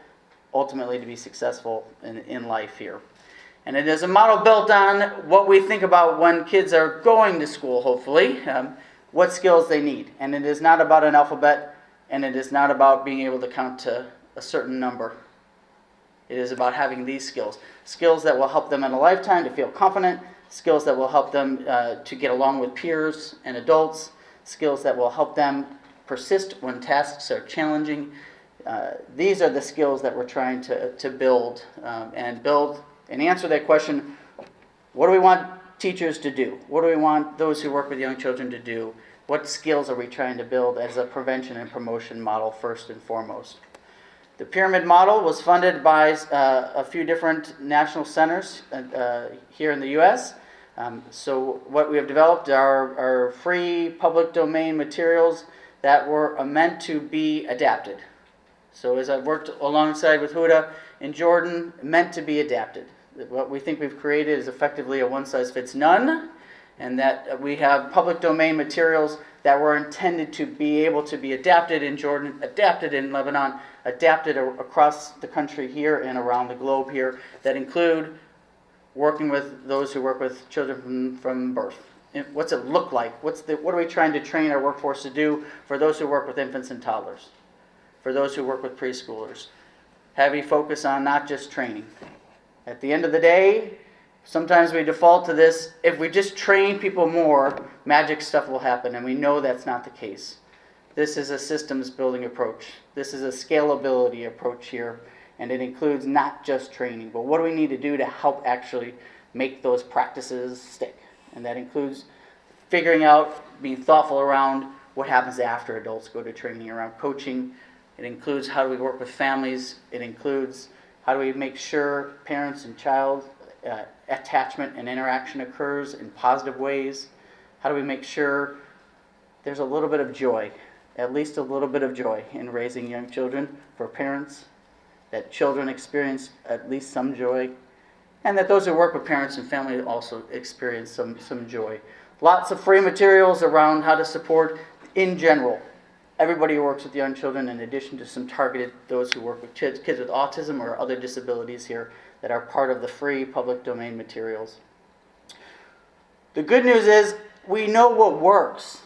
ultimately to be successful in life here. And it is a model built on what we think about when kids are going to school, hopefully, what skills they need. And it is not about an alphabet, and it is not about being able to count to a certain number. It is about having these skills. Skills that will help them in a lifetime to feel confident, skills that will help them to get along with peers and adults, skills that will help them persist when tasks are challenging. These are the skills that we're trying to build and answer that question, what do we want teachers to do? What do we want those who work with young children to do? What skills are we trying to build as a prevention and promotion model first and foremost? The pyramid model was funded by a few different national centers here in the U.S. So what we have developed are free public domain materials that were meant to be adapted. So as I've worked alongside with Huda in Jordan, meant to be adapted. What we think we've created is effectively a one-size-fits-none, and that we have public domain materials that were intended to be able to be adapted in Jordan, adapted in Lebanon, adapted across the country here and around the globe here, that include working with those who work with children from birth. What's it look like? What are we trying to train our workforce to do for those who work with infants and toddlers, for those who work with preschoolers? Heavy focus on not just training. At the end of the day, sometimes we default to this, if we just train people more, magic stuff will happen, and we know that's not the case. This is a systems building approach. This is a scalability approach here, and it includes not just training, but what do we need to do to help actually make those practices stick? And that includes figuring out, being thoughtful around what happens after adults go to training, around coaching. It includes how do we work with families. It includes how do we make sure parents and child attachment and interaction occurs in positive ways. How do we make sure there's a little bit of joy, at least a little bit of joy in raising young children for parents, that children experience at least some joy, and that those who work with parents and family also experience some joy. Lots of free materials around how to support, in general, everybody who works with young children, in addition to some targeted those who work with kids with autism or other disabilities here that are part of the free public domain materials. The good news is we know what works.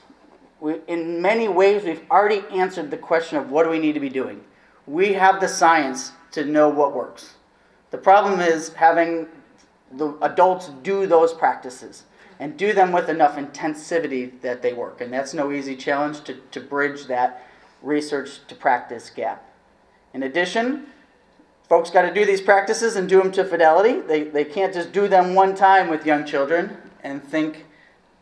In many ways, we've already answered the question of what do we need to be doing. We have the science to know what works. The problem is having the adults do those practices and do them with enough intensivity that they work. And that's no easy challenge to bridge that research to practice gap. In addition, folks got to do these practices and do them to fidelity. They can't just do them one time with young children and think,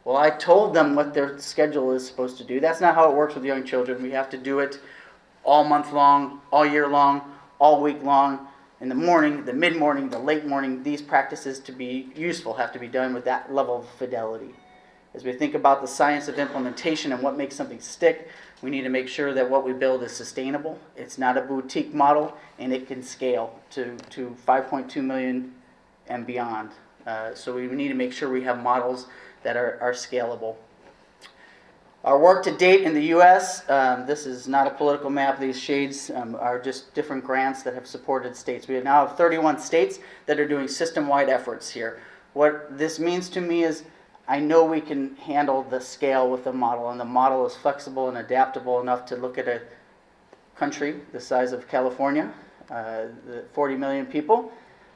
well, I told them what their schedule is supposed to do. That's not how it works with young children. We have to do it all month long, all year long, all week long. In the morning, the mid-morning, the late morning, these practices to be useful have to be done with that level of fidelity. As we think about the science of implementation and what makes something stick, we need to make sure that what we build is sustainable. It's not a boutique model, and it can scale to 5.2 million and beyond. So we need to make sure we have models that are scalable. Our work to date in the U.S., this is not a political map. These shades are just different grants that have supported states. We now have 31 states that are doing system-wide efforts here. What this means to me is I know we can handle the scale with the model, and the model is flexible and adaptable enough to look at a country the size of California, 40 million people,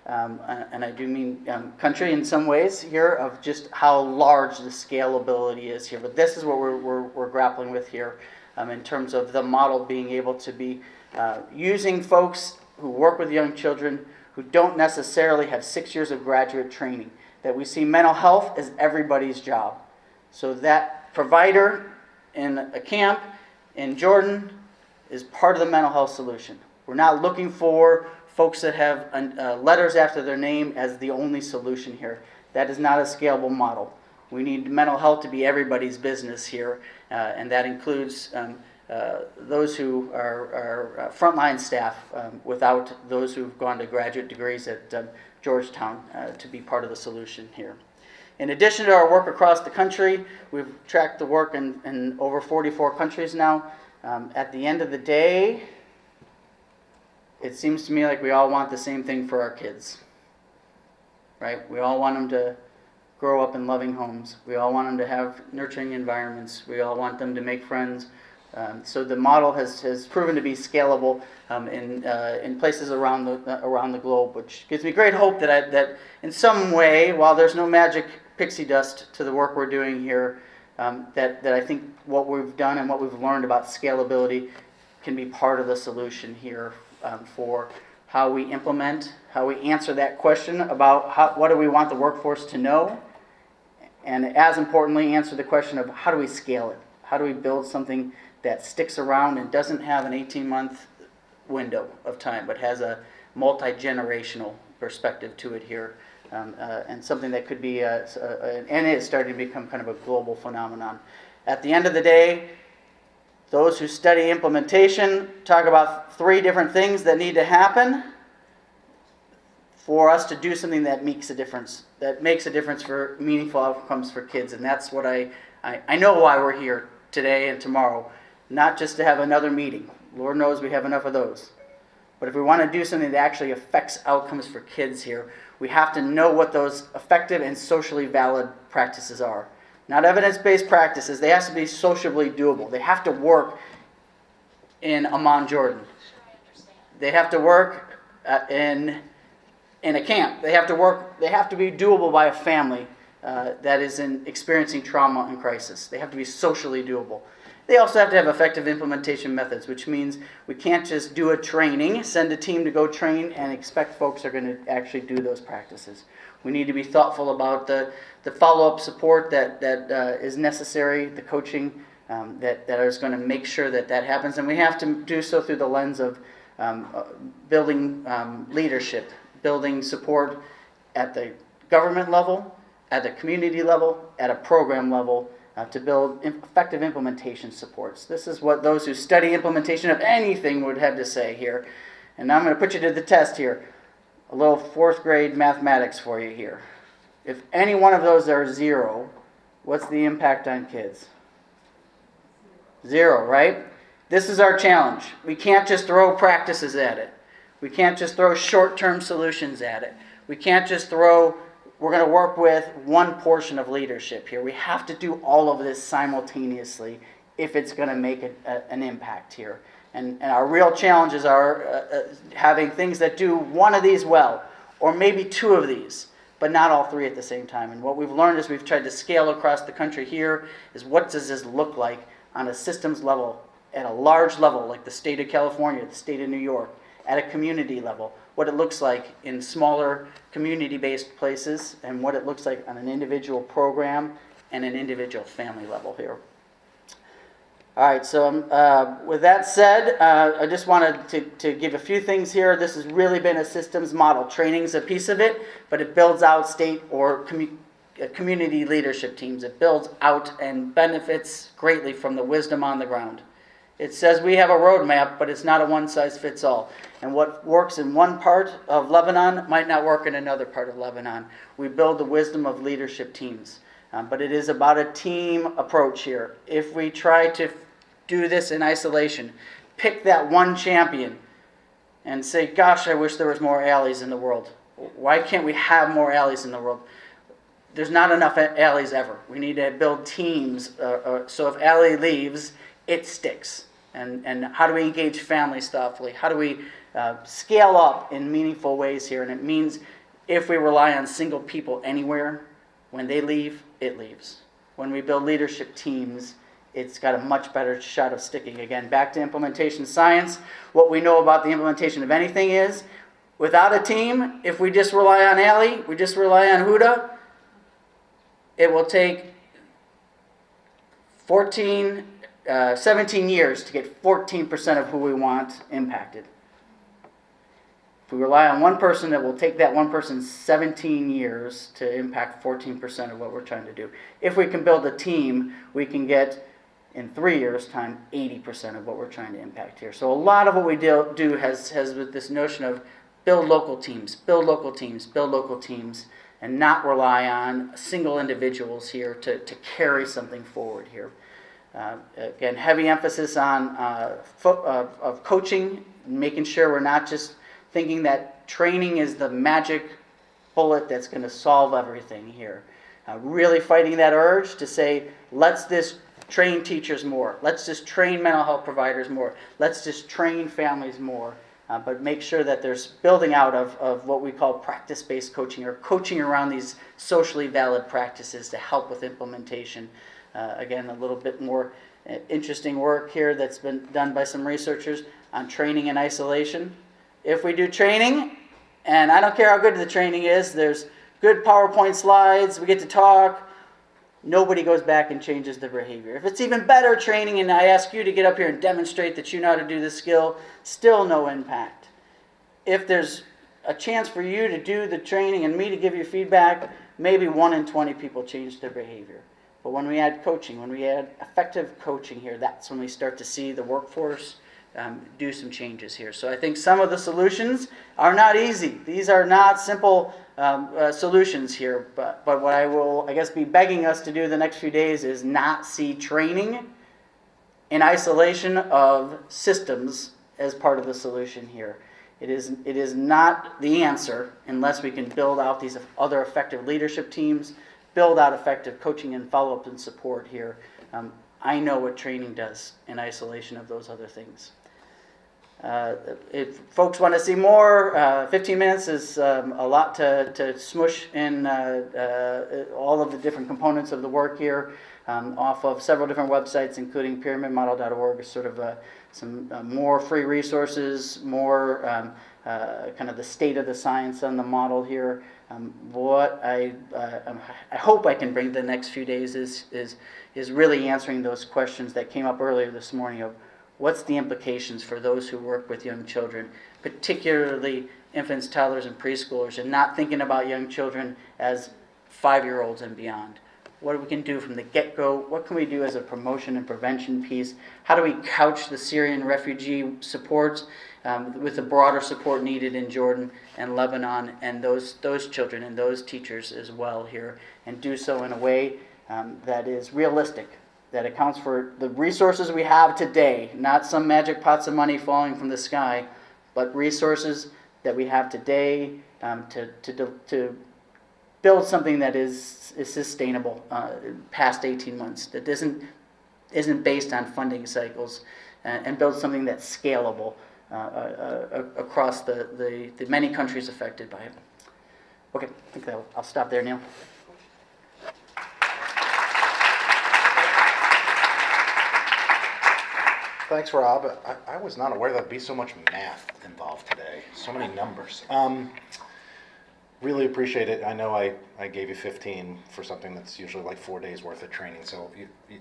and I do mean country in some ways here, of just how large the scalability is here. But this is what we're grappling with here in terms of the model being able to be using folks who work with young children who don't necessarily have 6 years of graduate training. That we see mental health as everybody's job. So that provider in a camp in Jordan is part of the mental health solution. We're not looking for folks that have letters after their name as the only solution here. That is not a scalable model. We need mental health to be everybody's business here, and that includes those who are frontline staff without those who've gone to graduate degrees at Georgetown to be part of the solution here. In addition to our work across the country, we've tracked the work in over 44 countries now. At the end of the day, it seems to me like we all want the same thing for our kids, right? We all want them to grow up in loving homes. We all want them to have nurturing environments. We all want them to make friends. So the model has proven to be scalable in places around the globe, which gives me great hope that in some way, while there's no magic pixie dust to the work we're doing here, that I think what we've done and what we've learned about scalability can be part of the solution here for how we implement, how we answer that question about what do we want the workforce to know, and as importantly, answer the question of how do we scale it? How do we build something that sticks around and doesn't have an 18-month window of time, but has a multi-generational perspective to it here, and something that could be, and is starting to become kind of a global phenomenon. At the end of the day, those who study implementation talk about 3 different things that need to happen for us to do something that makes a difference, for meaningful outcomes for kids. And that's what I know why we're here today and tomorrow. Not just to have another meeting. Lord knows we have enough of those. But if we want to do something that actually affects outcomes for kids here, we have to know what those effective and socially valid practices are. Not evidence-based practices. They have to be socially doable. They have to work in Amman, Jordan. They have to work in a camp. They have to be doable by a family that is experiencing trauma and crisis. They have to be socially doable. They also have to have effective implementation methods, which means we can't just do a training, send a team to go train, and expect folks are going to actually do those practices. We need to be thoughtful about the follow-up support that is necessary, the coaching that is going to make sure that happens. And we have to do so through the lens of building leadership, building support at the government level, at the community level, at a program level, to build effective implementation supports. This is what those who study implementation of anything would have to say here. And now I'm going to put you to the test here. A little 4th grade mathematics for you here. If any one of those are 0, what's the impact on kids? 0, right? This is our challenge. We can't just throw practices at it. We can't just throw short-term solutions at it. We can't just we're going to work with one portion of leadership here. We have to do all of this simultaneously if it's going to make an impact here. And our real challenges are having things that do one of these well. or maybe 2 of these, but not all 3 at the same time. And what we've learned as we've tried to scale across the country here is what does this look like on a systems level, at a large level, like the state of California, the state of New York, at a community level, what it looks like in smaller community-based places, and what it looks like on an individual program and an individual family level here. All right, so with that said, I just wanted to give a few things here. This has really been a systems model. Training's a piece of it, but it builds out state or community leadership teams. It builds out and benefits greatly from the wisdom on the ground. It says we have a roadmap, but it's not a one-size-fits-all. And what works in one part of Lebanon might not work in another part of Lebanon. We build the wisdom of leadership teams. But it is about a team approach here. If we try to do this in isolation, pick that one champion and say, gosh, I wish there was more alleys in the world. Why can't we have more alleys in the world? There's not enough alleys ever. We need to build teams so if alley leaves, it sticks. And how do we engage families thoughtfully? How do we scale up in meaningful ways here? And it means if we rely on single people anywhere, when they leave, it leaves. When we build leadership teams, it's got a much better shot of sticking. Again, back to implementation science. What we know about the implementation of anything is, without a team, if we just rely on Allie, we just rely on Huda, it will take 17 years to get 14% of who we want impacted. If we rely on one person, it will take that one person 17 years to impact 14% of what we're trying to do. If we can build a team, we can get, in 3 years' time, 80% of what we're trying to impact here. So a lot of what we do has with this notion of build local teams, build local teams, build local teams, and not rely on single individuals here to carry something forward here. Again, heavy emphasis on of coaching, making sure we're not just thinking that training is the magic bullet that's going to solve everything here. Really fighting that urge to say, let's just train teachers more. Let's just train mental health providers more. Let's just train families more. But make sure that there's building out of what we call practice-based coaching, or coaching around these socially valid practices to help with implementation. Again, a little bit more interesting work here that's been done by some researchers on training in isolation. If we do training, and I don't care how good the training is, there's good PowerPoint slides, we get to talk, nobody goes back and changes their behavior. If it's even better training and I ask you to get up here and demonstrate that you know how to do this skill, still no impact. If there's a chance for you to do the training and me to give you feedback, maybe 1 in 20 people change their behavior. But when we add coaching, when we add effective coaching here, that's when we start to see the workforce do some changes here. So I think some of the solutions are not easy. These are not simple solutions here. But what I will, I guess, be begging us to do the next few days is not see training in isolation of systems as part of the solution here. It is not the answer unless we can build out these other effective leadership teams, build out effective coaching and follow-up and support here. I know what training does in isolation of those other things. If folks want to see more, 15 minutes is a lot to smush in all of the different components of the work here off of several different websites, including pyramidmodel.org, is sort of some more free resources, more kind of the state of the science on the model here. What I hope I can bring the next few days is really answering those questions that came up earlier this morning of what's the implications for those who work with young children, particularly infants, toddlers, and preschoolers, and not thinking about young children as 5-year-olds and beyond. What we can do from the get-go, what can we do as a promotion and prevention piece? How do we couch the Syrian refugee supports with the broader support needed in Jordan and Lebanon and those children and those teachers as well here, and do so in a way that is realistic, that accounts for the resources we have today, not some magic pots of money falling from the sky, but resources that we have today to build something that is sustainable past 18 months, that isn't based on funding cycles, and build something that's scalable across the many countries affected by it. Okay, I think I'll stop there, Neil. Thanks, Rob. I was not aware there'd be so much math involved today, so many numbers. Really appreciate it. I know I gave you 15 for something that's usually like 4 days worth of training, so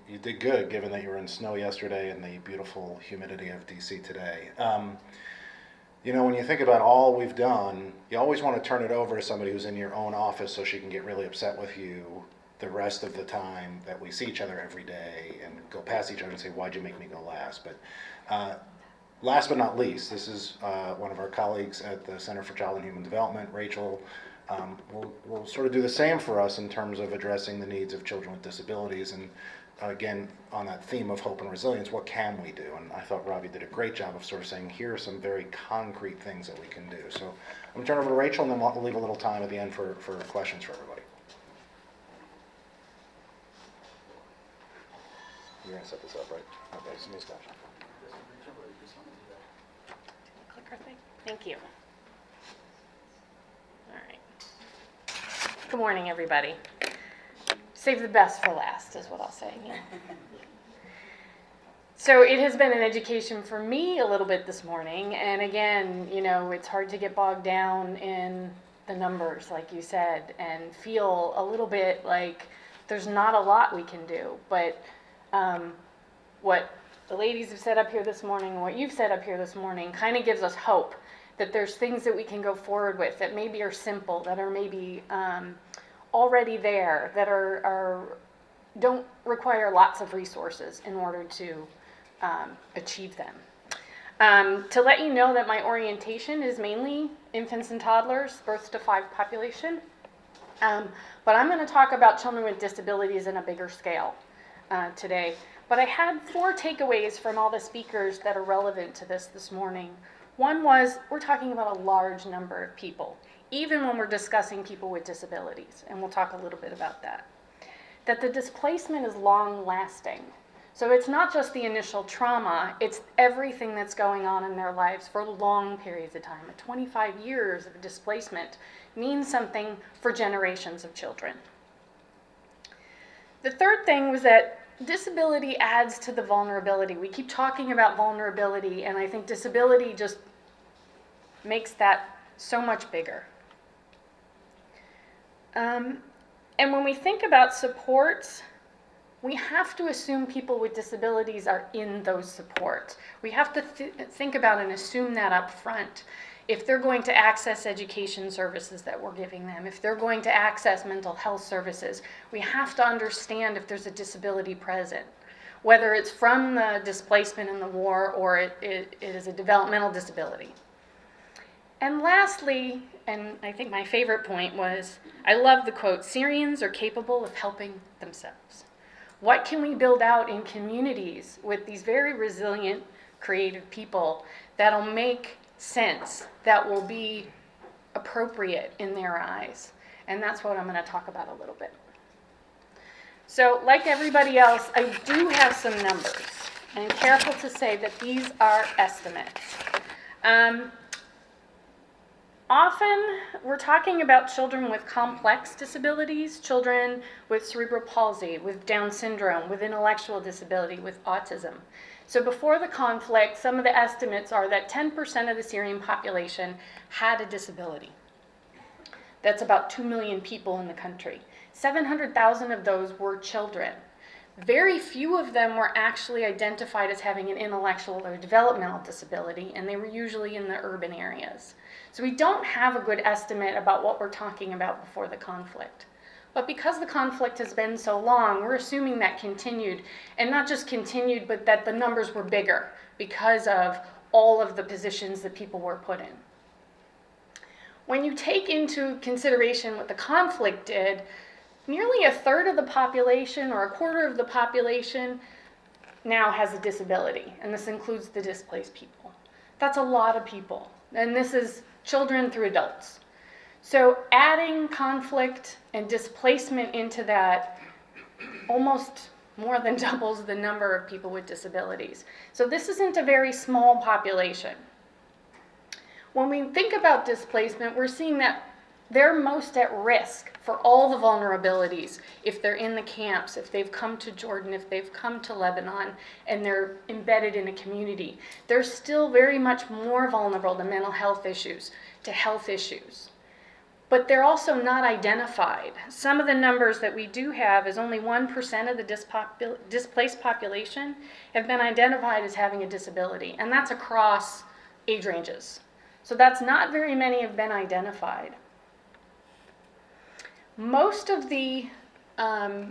you did good given that you were in snow yesterday and the beautiful humidity of DC today. You know, when you think about all we've done, you always want to turn it over to somebody who's in your own office so she can get really upset with you the rest of the time that we see each other every day and go past each other and say, why'd you make me go last? But last but not least, this is one of our colleagues at the Center for Child and Human Development, Rachel, will sort of do the same for us in terms of addressing the needs of children with disabilities. And again, on that theme of hope and resilience, what can we do? And I thought Robbie did a great job of sort of saying, here are some very concrete things that we can do. So I'm going to turn over to Rachel, and then we'll leave a little time at the end for questions for everybody. You're going to set this up, right? Okay, so me stop. Clicker thing? Thank you. All right. Good morning, everybody. Save the best for last is what I'll say. So it has been an education for me a little bit this morning. And again, you know, it's hard to get bogged down in the numbers, like you said, and feel a little bit like there's not a lot we can do. But what the ladies have said up here this morning and what you've said up here this morning kind of gives us hope that there's things that we can go forward with that maybe are simple, that are maybe already there, that don't require lots of resources in order to achieve them. To let you know that my orientation is mainly infants and toddlers, birth to 5 population, but I'm going to talk about children with disabilities in a bigger scale today. But I had 4 takeaways from all the speakers that are relevant to this morning. One was, we're talking about a large number of people, even when we're discussing people with disabilities, and we'll talk a little bit about that. That the displacement is long lasting. So it's not just the initial trauma, it's everything that's going on in their lives for long periods of time. 25 years of displacement means something for generations of children. The third thing was that disability adds to the vulnerability. We keep talking about vulnerability, and I think disability just makes that so much bigger. And when we think about supports, we have to assume people with disabilities are in those supports. We have to think about and assume that up front. If they're going to access education services that we're giving them, if they're going to access mental health services, we have to understand if there's a disability present, whether it's from the displacement in the war or it is a developmental disability. And lastly, and I think my favorite point was, I love the quote, Syrians are capable of helping themselves. What can we build out in communities with these very resilient, creative people that'll make sense, that will be appropriate in their eyes? And that's what I'm going to talk about a little bit. So like everybody else, I do have some numbers. And I'm careful to say that these are estimates. Often we're talking about children with complex disabilities, children with cerebral palsy, with Down syndrome, with intellectual disability, with autism. So before the conflict, some of the estimates are that 10% of the Syrian population had a disability. That's about 2 million people in the country. 700,000 of those were children. Very few of them were actually identified as having an intellectual or developmental disability, and they were usually in the urban areas. So we don't have a good estimate about what we're talking about before the conflict. But because the conflict has been so long, we're assuming that continued, and not just continued, but that the numbers were bigger because of all of the positions that people were put in. When you take into consideration what the conflict did, nearly a third of the population or a quarter of the population now has a disability, and this includes the displaced people. That's a lot of people, and this is children through adults. So adding conflict and displacement into that almost more than doubles the number of people with disabilities. So this isn't a very small population. When we think about displacement, we're seeing that they're most at risk for all the vulnerabilities if they're in the camps, if they've come to Jordan, if they've come to Lebanon, and they're embedded in a community. They're still very much more vulnerable to mental health issues, to health issues. But they're also not identified. Some of the numbers that we do have is only 1% of the displaced population have been identified as having a disability, and that's across age ranges. So that's not very many have been identified. Most of the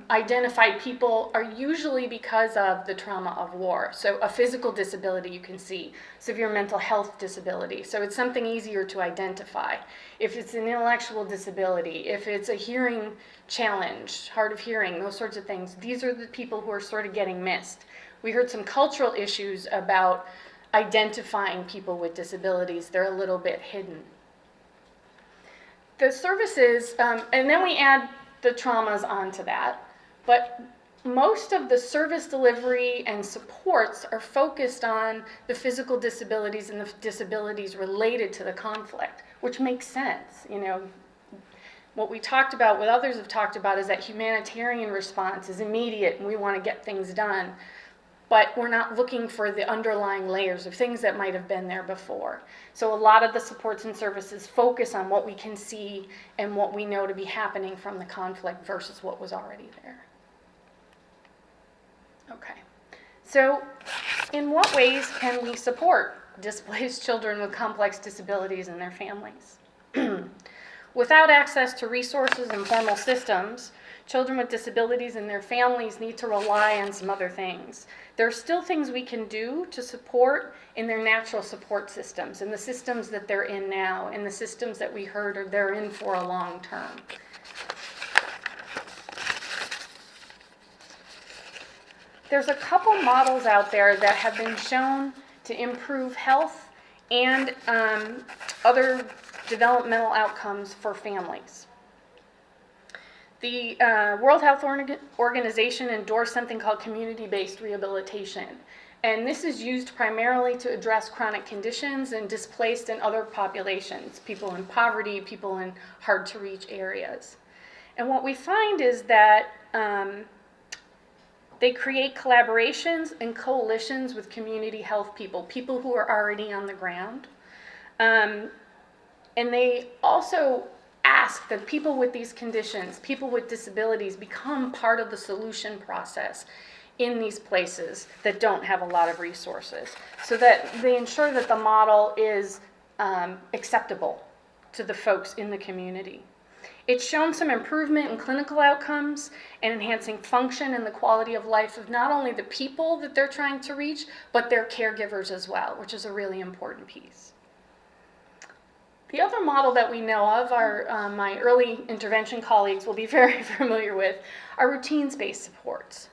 identified people are usually because of the trauma of war. So a physical disability you can see, severe mental health disability. So it's something easier to identify. If it's an intellectual disability, if it's a hearing challenge, hard of hearing, those sorts of things, these are the people who are sort of getting missed. We heard some cultural issues about identifying people with disabilities. They're a little bit hidden. The services, and then we add the traumas onto that, but most of the service delivery and supports are focused on the physical disabilities and the disabilities related to the conflict, which makes sense. You know, what we talked about, what others have talked about, is that humanitarian response is immediate and we want to get things done, but we're not looking for the underlying layers of things that might have been there before. So a lot of the supports and services focus on what we can see and what we know to be happening from the conflict versus what was already there. Okay, so in what ways can we support displaced children with complex disabilities and their families? Without access to resources and formal systems, children with disabilities and their families need to rely on some other things. There are still things we can do to support in their natural support systems, in the systems that they're in now, in the systems that we heard are they're in for a long term. There's a couple models out there that have been shown to improve health and other developmental outcomes for families. The World Health Organization endorsed something called community-based rehabilitation. And this is used primarily to address chronic conditions and displaced and other populations, people in poverty, people in hard-to-reach areas. And what we find is that they create collaborations and coalitions with community health people, people who are already on the ground. And they also ask that people with these conditions, people with disabilities, become part of the solution process in these places that don't have a lot of resources, so that they ensure that the model is acceptable to the folks in the community. It's shown some improvement in clinical outcomes and enhancing function and the quality of life of not only the people that they're trying to reach, but their caregivers as well, which is a really important piece. The other model that we know of, my early intervention colleagues will be very familiar with, are routines-based supports.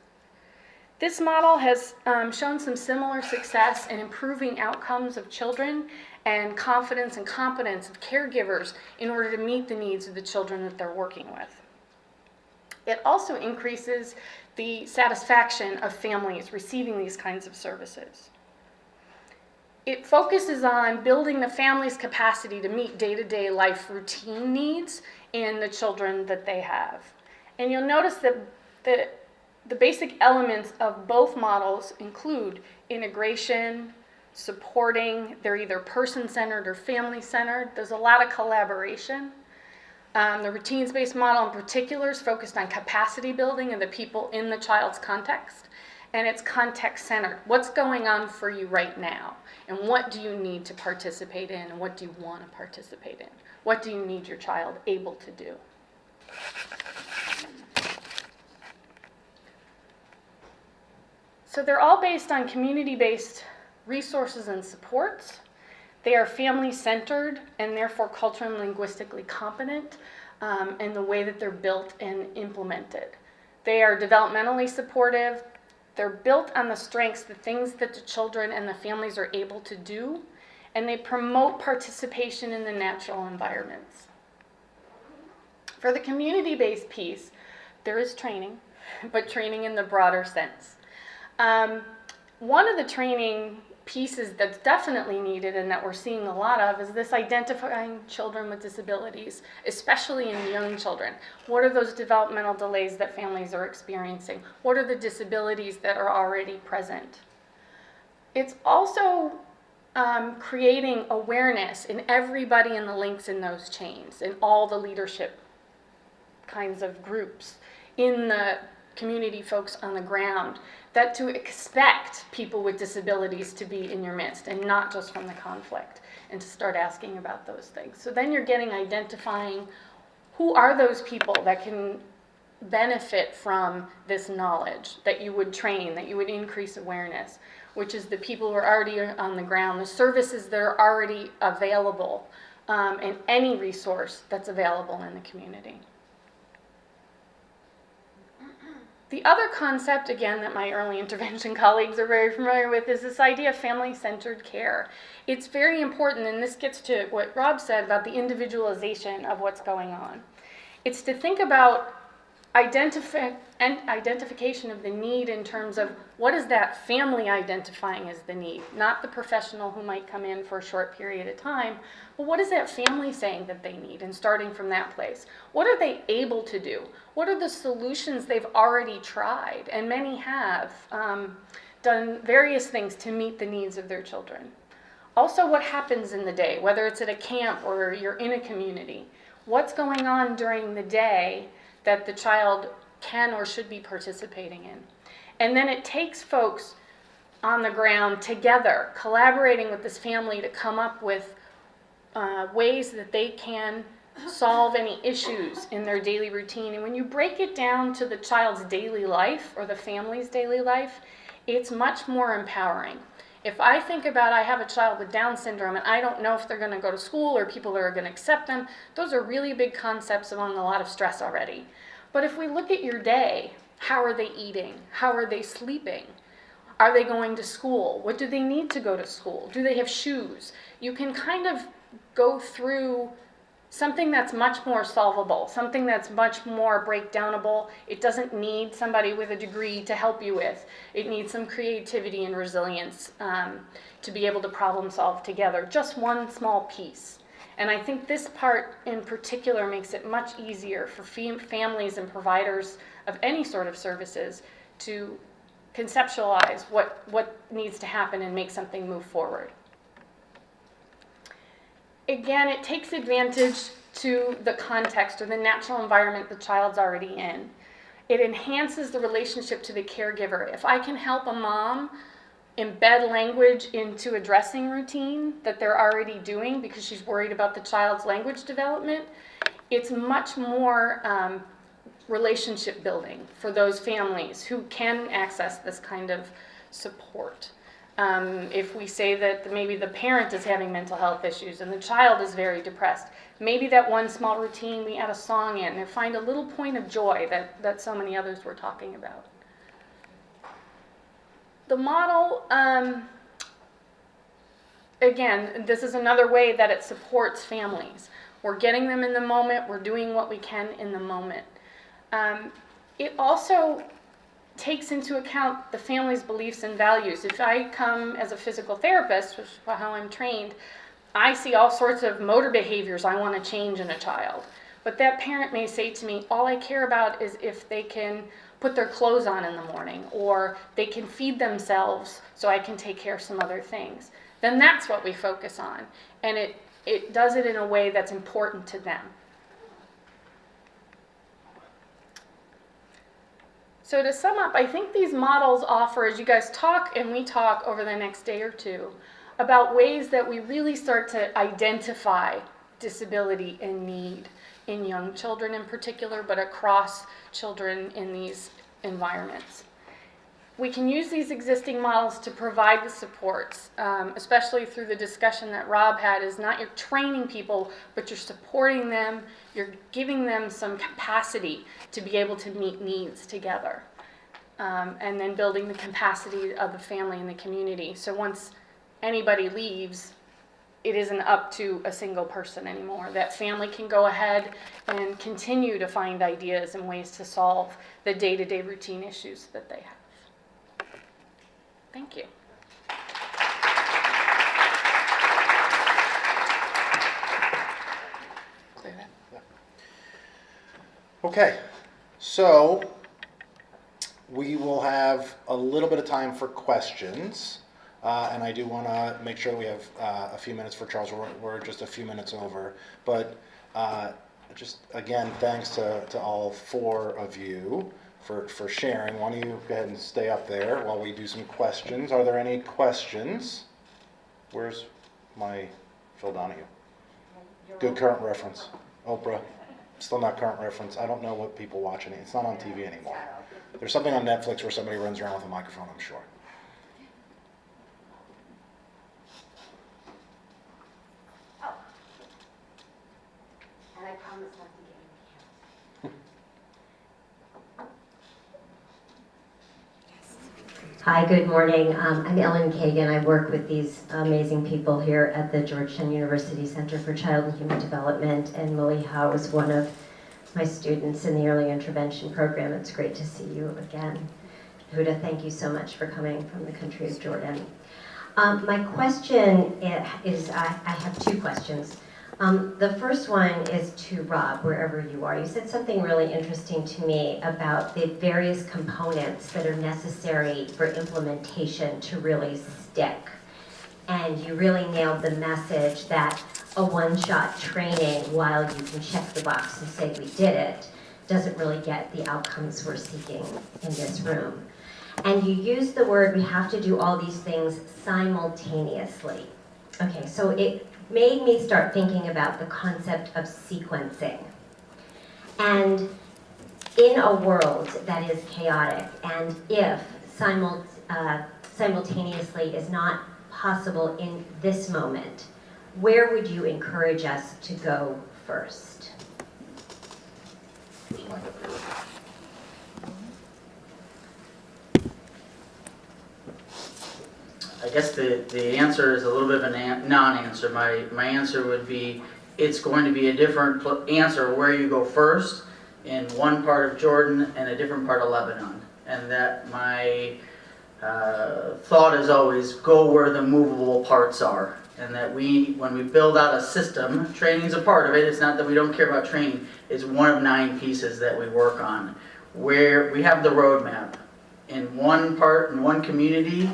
This model has shown some similar success in improving outcomes of children and confidence and competence of caregivers in order to meet the needs of the children that they're working with. It also increases the satisfaction of families receiving these kinds of services. It focuses on building the family's capacity to meet day-to-day life routine needs in the children that they have. And you'll notice that the basic elements of both models include integration, supporting, they're either person-centered or family-centered. There's a lot of collaboration. The routines-based model in particular is focused on capacity building of the people in the child's context. And it's context-centered. What's going on for you right now? And what do you need to participate in? And what do you want to participate in? What do you need your child able to do? So they're all based on community-based resources and supports. They are family-centered and therefore culturally and linguistically competent in the way that they're built and implemented. They are developmentally supportive. They're built on the strengths, the things that the children and the families are able to do, and they promote participation in the natural environments. For the community-based piece, there is training, but training in the broader sense. One of the training pieces that's definitely needed and that we're seeing a lot of is this identifying children with disabilities, especially in young children. What are those developmental delays that families are experiencing? What are the disabilities that are already present? It's also creating awareness in everybody in the links in those chains, in all the leadership kinds of groups, in the community folks on the ground, that to expect people with disabilities to be in your midst and not just from the conflict, and to start asking about those things. So then you're identifying who are those people that can benefit from this knowledge, that you would train, that you would increase awareness, which is the people who are already on the ground, the services that are already available, and any resource that's available in the community. The other concept, again, that my early intervention colleagues are very familiar with is this idea of family-centered care. It's very important, and this gets to what Rob said about the individualization of what's going on. It's to think about identification of the need in terms of what is that family identifying as the need, not the professional who might come in for a short period of time, but what is that family saying that they need, and starting from that place. What are they able to do? What are the solutions they've already tried? And many have done various things to meet the needs of their children. Also, what happens in the day, whether it's at a camp or you're in a community. What's going on during the day that the child can or should be participating in. And then it takes folks on the ground together, collaborating with this family to come up with ways that they can solve any issues in their daily routine. And when you break it down to the child's daily life or the family's daily life, it's much more empowering. If I think about I have a child with Down syndrome and I don't know if they're going to go to school or people are going to accept them, those are really big concepts among a lot of stress already. But if we look at your day, how are they eating? How are they sleeping? Are they going to school? What do they need to go to school? Do they have shoes? You can kind of go through something that's much more solvable, something that's much more breakdownable. It doesn't need somebody with a degree to help you with. It needs some creativity and resilience to be able to problem solve together, just one small piece. And I think this part in particular makes it much easier for families and providers of any sort of services to conceptualize what needs to happen and make something move forward. Again, it takes advantage to the context or the natural environment the child's already in. It enhances the relationship to the caregiver. If I can help a mom embed language into a dressing routine that they're already doing because she's worried about the child's language development, it's much more relationship building for those families who can access this kind of support. If we say that maybe the parent is having mental health issues and the child is very depressed, maybe that one small routine, we add a song in and find a little point of joy that so many others were talking about. The model, again, this is another way that it supports families. We're getting them in the moment, we're doing what we can in the moment. It also takes into account the family's beliefs and values. If I come as a physical therapist, which is how I'm trained, I see all sorts of motor behaviors I want to change in a child. But that parent may say to me, all I care about is if they can put their clothes on in the morning, or they can feed themselves so I can take care of some other things. Then that's what we focus on. And it does it in a way that's important to them. So to sum up, I think these models offer, as you guys talk and we talk over the next day or two, about ways that we really start to identify disability and need in young children in particular, but across children in these environments. We can use these existing models to provide the supports, especially through the discussion that Rob had, is not you're training people, but you're supporting them, you're giving them some capacity to be able to meet needs together. And then building the capacity of the family and the community. So once anybody leaves, it isn't up to a single person anymore. That family can go ahead and continue to find ideas and ways to solve the day-to-day routine issues that they have. Thank you. Okay, so we will have a little bit of time for questions. And I do want to make sure we have a few minutes for Charles. We're just a few minutes over. But just again, thanks to all four of you for sharing. Why don't you go ahead and stay up there while we do some questions. Are there any questions? Where's my Phil Donahue? Good current reference. Oprah. Still not current reference. I don't know what people watching it. It's not on TV anymore. There's something on Netflix where somebody runs around with a microphone, I'm sure. And I promise not to get in the Hi, good morning. I'm Ellen Kagan. I work with these amazing people here at the Georgetown University Center for Child and Human Development, and Maliha was one of my students in the early intervention program. It's great to see you again. Huda, thank you so much for coming from the country of Jordan. My question is, I have two questions. The first one is to Rob, wherever you are. You said something really interesting to me about the various components that are necessary for implementation to really stick. And you really nailed the message that a one-shot training, while you can check the box and say we did it, doesn't really get the outcomes we're seeking in this room. And you used the word, we have to do all these things simultaneously. Okay, so it made me start thinking about the concept of sequencing. And in a world that is chaotic, and if simultaneously is not possible in this moment, where would you encourage us to go first? I guess the answer is a little bit of a non-answer. My answer would be, it's going to be a different answer where you go first in one part of Jordan and a different part of Lebanon. And that my thought is always, go where the movable parts are. And that when we build out a system, training's a part of it. It's not that we don't care about training. It's one of 9 pieces that we work on. Where we have the roadmap. In one part, in one community,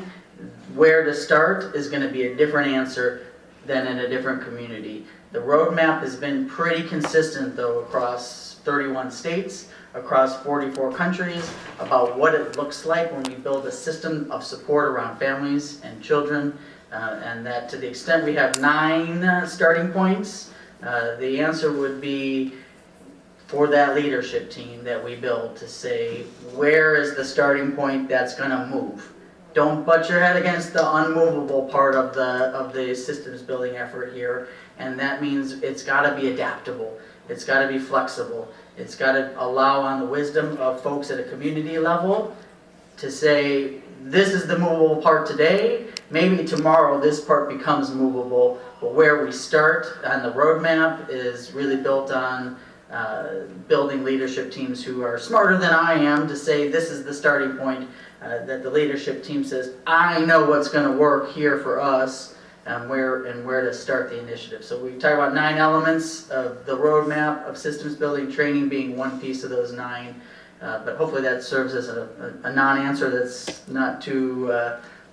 where to start is going to be a different answer than in a different community. The roadmap has been pretty consistent, though, across 31 states, across 44 countries, about what it looks like when we build a system of support around families and children, and that to the extent we have 9 starting points, the answer would be for that leadership team that we build to say, where is the starting point that's going to move? Don't butt your head against the unmovable part of the systems building effort here, and that means it's got to be adaptable. It's got to be flexible. It's got to allow on the wisdom of folks at a community level to say, this is the movable part today. Maybe tomorrow this part becomes movable, but where we start on the roadmap is really built on building leadership teams who are smarter than I am to say, this is the starting point. That the leadership team says, I know what's going to work here for us, and where to start the initiative. So we talk about 9 elements of the roadmap of systems building, training being one piece of those 9. But hopefully that serves as a non-answer that's not too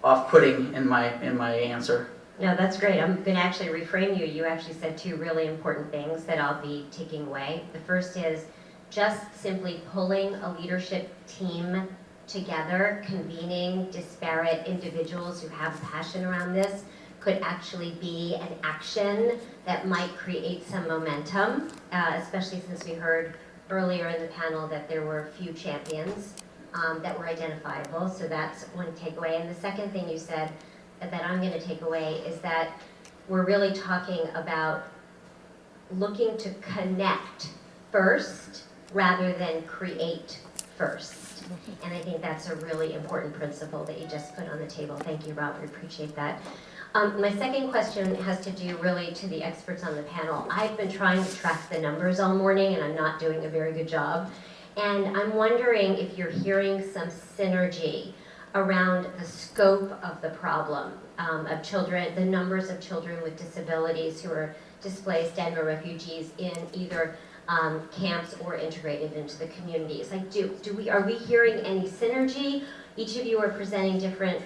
off-putting in my answer. No, that's great. I'm going to actually reframe you. You actually said 2 really important things that I'll be taking away. The first is just simply pulling a leadership team together, convening disparate individuals who have passion around this, could actually be an action that might create some momentum, especially since we heard earlier in the panel that there were a few champions that were identifiable. So that's one takeaway. And the second thing you said that I'm going to take away is that we're really talking about looking to connect first rather than create first. And I think that's a really important principle that you just put on the table. Thank you, Rob. I appreciate that. My second question has to do really to the experts on the panel. I've been trying to track the numbers all morning, and I'm not doing a very good job. And I'm wondering if you're hearing some synergy around the scope of the problem of children, the numbers of children with disabilities who are displaced and/or refugees in either camps or integrated into the communities? Like, are we hearing any synergy? Each of you are presenting different.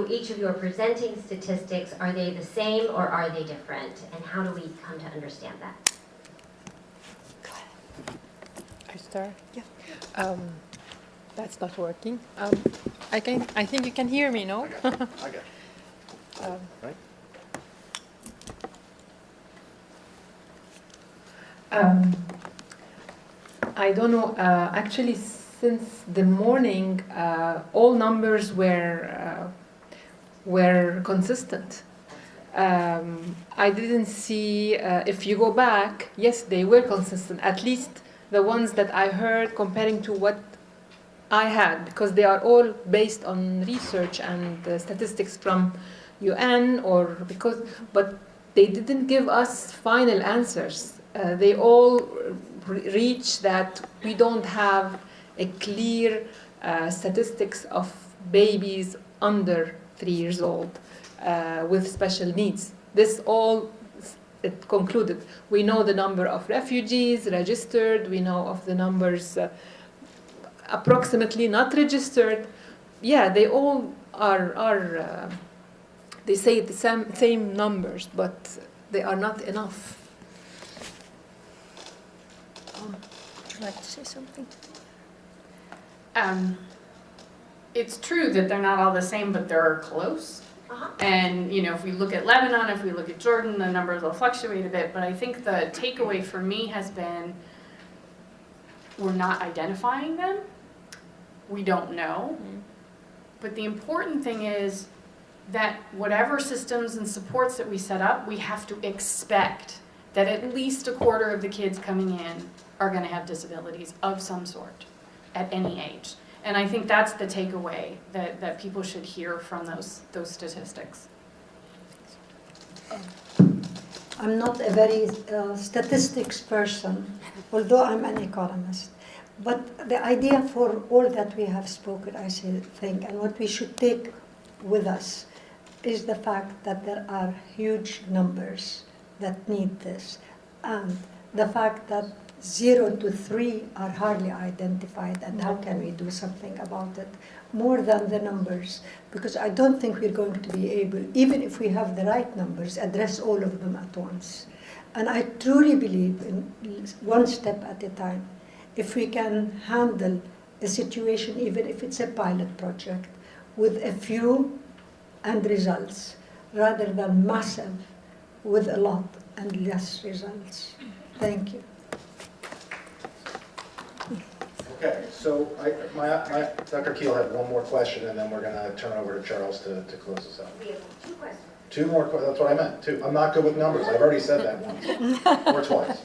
Each of you are presenting statistics. Are they the same or are they different? And how do we come to understand that? I start? Yeah. That's not working. I think you can hear me, no? I got it. Right? I don't know. Actually, since the morning, all numbers were consistent. I didn't see. If you go back, yes, they were consistent. At least the ones that I heard, comparing to what I had, because they are all based on research and statistics from UN, but they didn't give us final answers. They all reach that we don't have a clear statistics of babies under 3 years old with special needs. This all it concluded. We know the number of refugees registered. We know of the numbers approximately not registered. Yeah, they all are they say the same numbers, but they are not enough. Would you like to say something? It's true that they're not all the same, but they're close. And if we look at Lebanon, if we look at Jordan, the numbers will fluctuate a bit. But I think the takeaway for me has been we're not identifying them. We don't know. But the important thing is that whatever systems and supports that we set up, we have to expect that at least a quarter of the kids coming in are going to have disabilities of some sort at any age. And I think that's the takeaway that people should hear from those statistics. I'm not a very statistics person, although I'm an economist. But the idea for all that we have spoken, I think, and what we should take with us is the fact that there are huge numbers that need this, and the fact that 0 to 3 are hardly identified, and how can we do something about it more than the numbers? Because I don't think we're going to be able, even if we have the right numbers, address all of them at once. And I truly believe in one step at a time. If we can handle a situation, even if it's a pilot project, with a few and results, rather than massive with a lot and less results. Thank you. Okay, so Dr. Keel had one more question, and then we're going to turn over to Charles to close this out. We have 2 questions. 2 more questions, that's what I meant, 2. I'm not good with numbers, I've already said that once, or twice.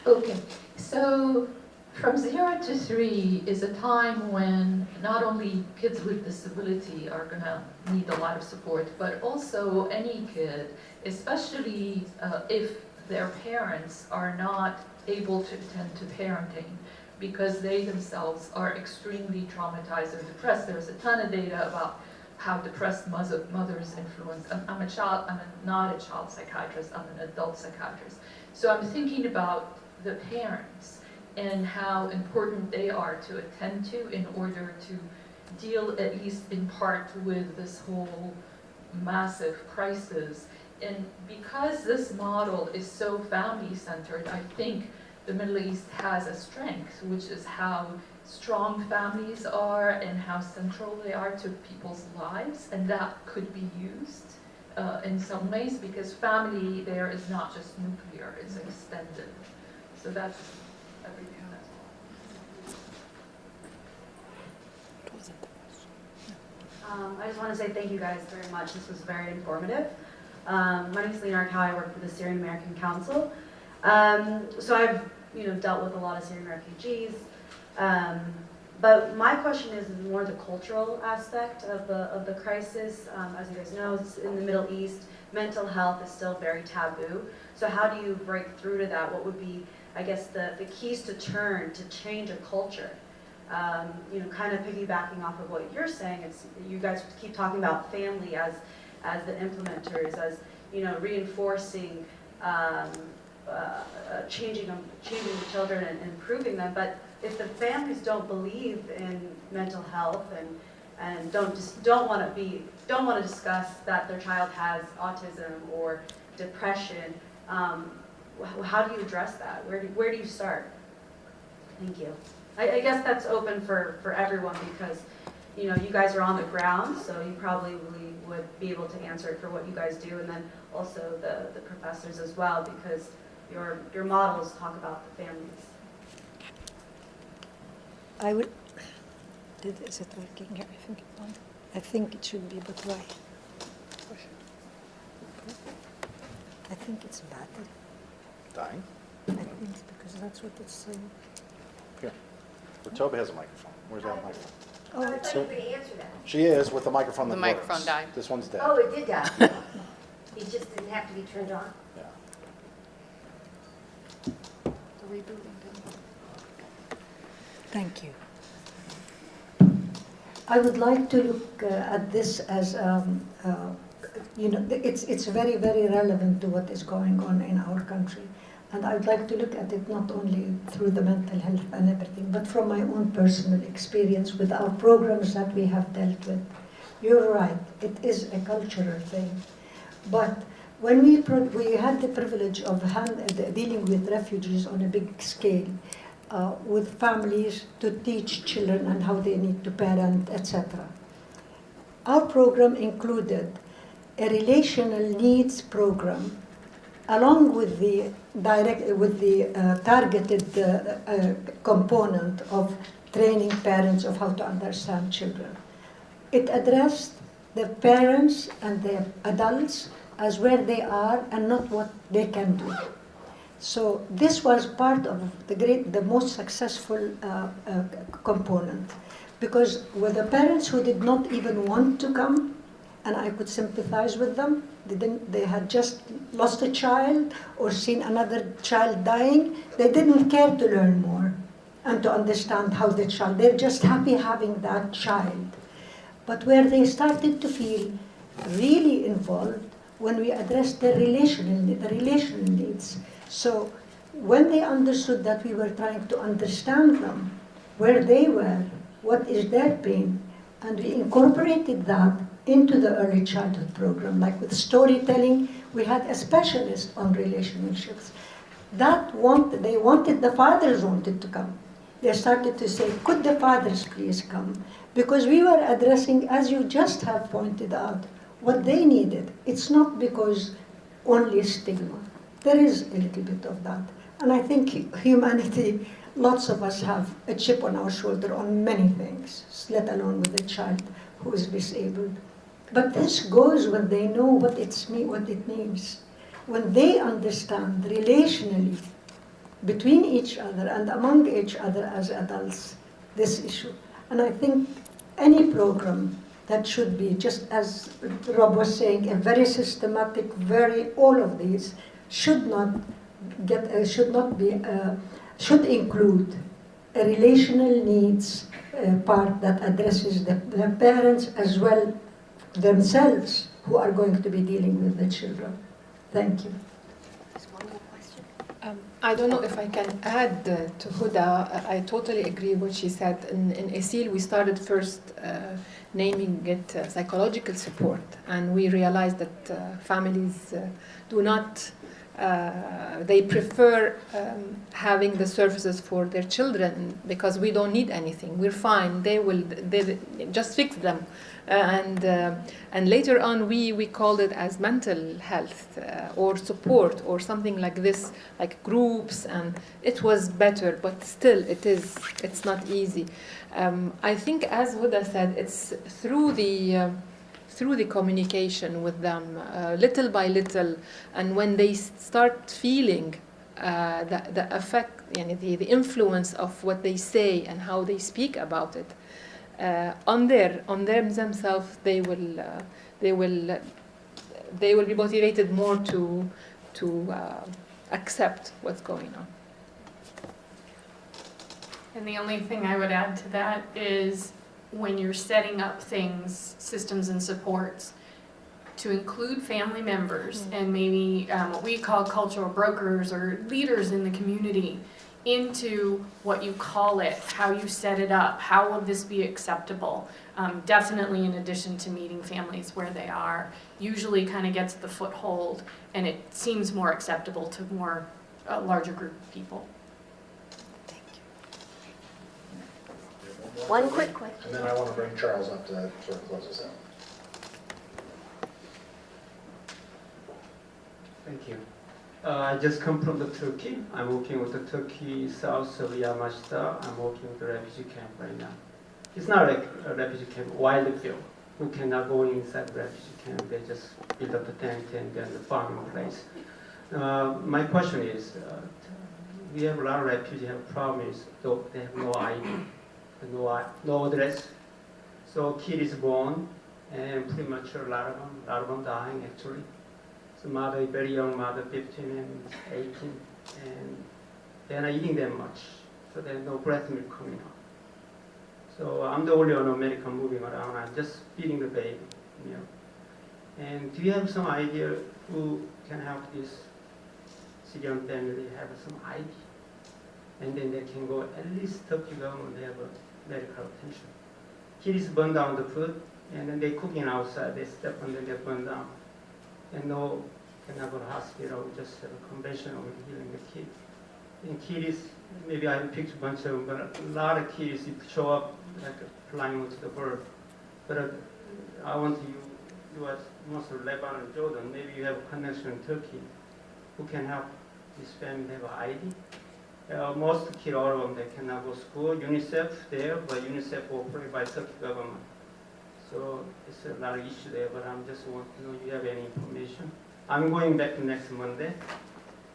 Okay, so from 0 to 3 is a time when not only kids with disability are going to need a lot of support, but also any kid, especially if their parents are not able to attend to parenting because they themselves are extremely traumatized or depressed. There's a ton of data about how depressed mothers influence. I'm not a child psychiatrist, I'm an adult psychiatrist. So I'm thinking about the parents and how important they are to attend to in order to deal, at least in part, with this whole massive crisis. And because this model is so family-centered, I think the Middle East has a strength, which is how strong families are and how central they are to people's lives, and that could be used in some ways, because family there is not just nuclear, it's extended. So that's everything. I just want to say thank you guys very much. This was very informative. My name is Lena Arkow. I work for the Syrian American Council. So I've dealt with a lot of Syrian refugees. But my question is more the cultural aspect of the crisis. As you guys know, in the Middle East, mental health is still very taboo. So how do you break through to that? What would be, I guess, the keys to turn to change a culture? Kind of piggybacking off of what you're saying, it's you guys keep talking about family as the implementers, as reinforcing changing the children and improving them. But if the families don't believe in mental health and don't want to discuss that their child has autism or depression, how do you address that? Where do you start? Thank you. I guess that's open for everyone because you guys are on the ground, so you probably would be able to answer it for what you guys do, and then also the professors as well, because your models talk about the families. I would. Is it working here? I think it should be, but why? I think it's battery. Dying? I think it's because that's what it's saying. Here. Toby has a microphone. Where's that microphone? Oh, I thought you were going to answer that. She is with the microphone that The works. microphone died. This one's dead. Oh, it did die. It just didn't have to be turned on. Yeah. The rebooting didn't work. Thank you. I would like to look at this as, it's very, very relevant to what is going on in our country. And I'd like to look at it not only through the mental health and everything, but from my own personal experience with our programs that we have dealt with. You're right, it is a cultural thing. But when we had the privilege of dealing with refugees on a big scale, with families to teach children and how they need to parent, etc. Our program included a relational needs program along with the targeted component of training parents of how to understand children. It addressed the parents and the adults as where they are and not what they can do. So this was part of the most successful component, because with the parents who did not even want to come, and I could sympathize with them, they had just lost a child or seen another child dying, they didn't care to learn more and to understand how the child, they're just happy having that child. But where they started to feel really involved when we addressed the relational needs. So when they understood that we were trying to understand them, where they were, what is their pain, and we incorporated that into the early childhood program, like with storytelling, we had a specialist on relationships. The fathers wanted to come. They started to say, could the fathers please come? Because we were addressing, as you just have pointed out, what they needed. It's not because only stigma. There is a little bit of that. And I think humanity, lots of us have a chip on our shoulder on many things, let alone with a child who is disabled. But this goes when they know what it means. When they understand relationally between each other and among each other as adults, this issue. And I think any program that should be, just as Rob was saying, a very systematic, all of these should include a relational needs part that addresses the parents as well themselves who are going to be dealing with the children. Thank you. I don't know if I can add to Huda. I totally agree what she said. In ASIL, we started first naming it psychological support, and we realized that families do not, they prefer having the services for their children because we don't need anything. We're fine. They just fix them. And later on, we called it as mental health or support or something like this, like groups, and it was better. But still, it's not easy. I think, as Huda said, it's through the communication with them, little by little, and when they start feeling the effect, the influence of what they say and how they speak about it. On themselves, they will be motivated more to accept what's going on. And the only thing I would add to that is when you're setting up things, systems and supports, to include family members and maybe what we call cultural brokers or leaders in the community into what you call it, how you set it up, how will this be acceptable. Definitely in addition to meeting families where they are, usually kind of gets the foothold and it seems more acceptable to a larger group of people. One quick question. And then I want to bring Charles up to sort of close us out. Thank you. I just come from the Turkey. I'm working with the Turkey south of Yamashita. I'm working with the refugee camp right now. It's not like a refugee camp, wild field. Who cannot go inside the refugee camp. They just build up a tent and then the farming place. My question is, we have a lot of refugees have problems. Though they have no ID, no address. So kid is born, and pretty much a lot of them dying actually. So mother, very young mother, 15 and 18, and they're not eating that much, so there's no breast milk coming out. So I'm the only one American moving around. I'm just feeding the baby, you know. And do you have some idea who can help this Syrian family have some ID? And then they can go at least Turkey government, they have a medical attention. Kids burn down the food, and then they're cooking outside, they step on them, they burn down. And no, cannot go to hospital, just have a conventional with healing the kid. And kids, maybe I picked a bunch of them, but a lot of kids show up like flying with the bird. But I want you are most of Lebanon and Jordan, maybe you have a connection in Turkey. Who can help this family have an ID? Most kids, all of them, they cannot go to school. UNICEF there, but UNICEF operated by Turkey government. So it's a lot of issue there, but I'm just want to know if you have any information. I'm going back next Monday.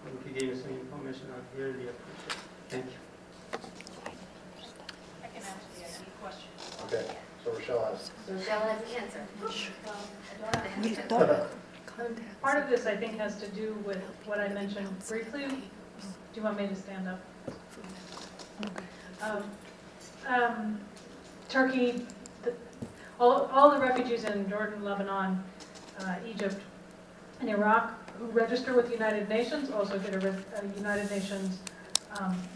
If you give me some information, I'd really appreciate it. Thank you. I can answer the ID question. Okay, so Rochelle has. Rochelle has the answer. Part of this, I think, has to do with what I mentioned briefly. Do you want me to stand up? Turkey, all the refugees in Jordan, Lebanon, Egypt, and Iraq who register with the United Nations also get a United Nations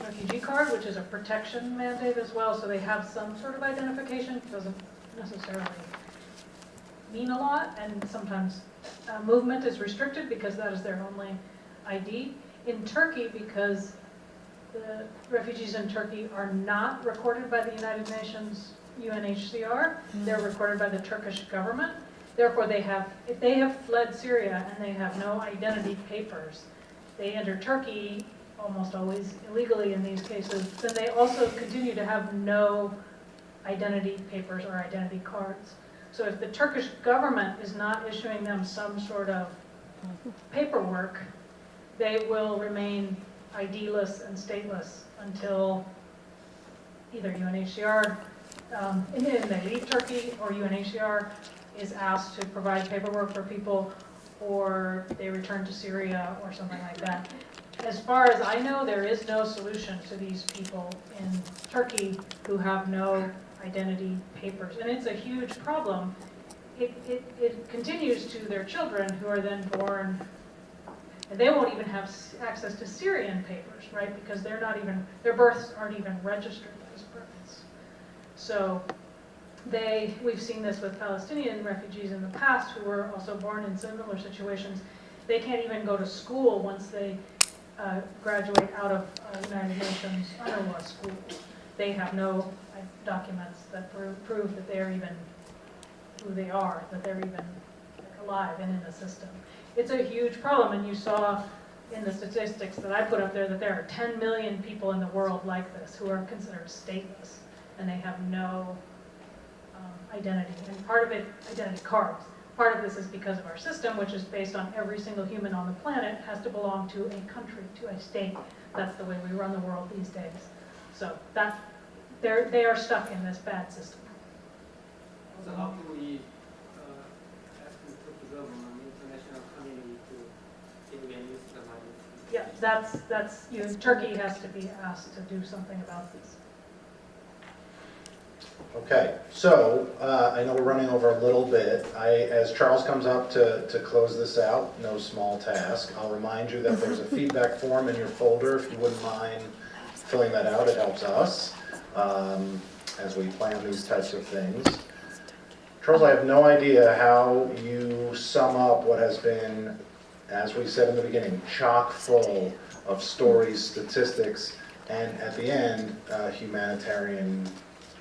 refugee card, which is a protection mandate as well, so they have some sort of identification. It doesn't necessarily mean a lot, and sometimes movement is restricted because that is their only ID. In Turkey, because the refugees in Turkey are not recorded by the United Nations UNHCR, they're recorded by the Turkish government. Therefore, if they have fled Syria and they have no identity papers, they enter Turkey almost always illegally in these cases, then they also continue to have no identity papers or identity cards. So if the Turkish government is not issuing them some sort of paperwork, they will remain ID-less and stateless until either UNHCR, and they leave Turkey, or UNHCR is asked to provide paperwork for people, or they return to Syria or something like that. As far as I know, there is no solution to these people in Turkey who have no identity papers. And it's a huge problem. It continues to their children who are then born, and they won't even have access to Syrian papers, right? Because their births aren't even registered as births. So we've seen this with Palestinian refugees in the past who were also born in similar situations. They can't even go to school once they graduate out of United Nations UNRWA school. They have no documents that prove that they're even who they are, that they're even alive and in the system. It's a huge problem, and you saw in the statistics that I put up there that there are 10 million people in the world like this who are considered stateless, and they have no identity. And part of it, identity cards. Part of this is because of our system, which is based on every single human on the planet has to belong to a country, to a state. That's the way we run the world these days. So they are stuck in this bad system. So how can we ask the Turkish government, international community to give any system identity? Yeah, Turkey has to be asked to do something about this. Okay, so I know we're running over a little bit. As Charles comes up to close this out, no small task, I'll remind you that there's a feedback form in your folder. If you wouldn't mind filling that out, it helps us as we plan these types of things. Charles, I have no idea how you sum up what has been, as we said in the beginning, chock full of stories, statistics, and at the end, a humanitarian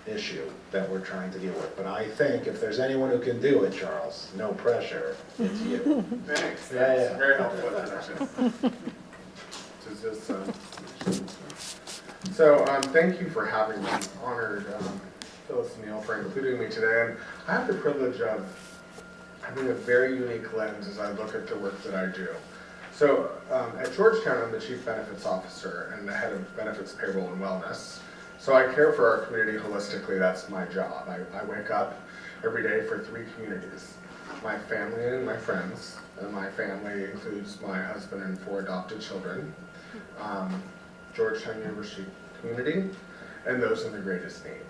issue that we're trying to deal with. But I think if there's anyone who can do it, Charles, no pressure, it's you. Thanks. Yeah, That's yeah. very helpful introduction. So thank you for having me. I'm honored, Phyllis and Neil, for including me today. And I have the privilege of having a very unique lens as I look at the work that I do. So at Georgetown, I'm the Chief Benefits Officer and the Head of Benefits, Payroll, and Wellness. So I care for our community holistically. That's my job. I wake up every day for 3 communities: my family and my friends. And my family includes my husband and 4 adopted children, Georgetown University community, and those in the greatest need.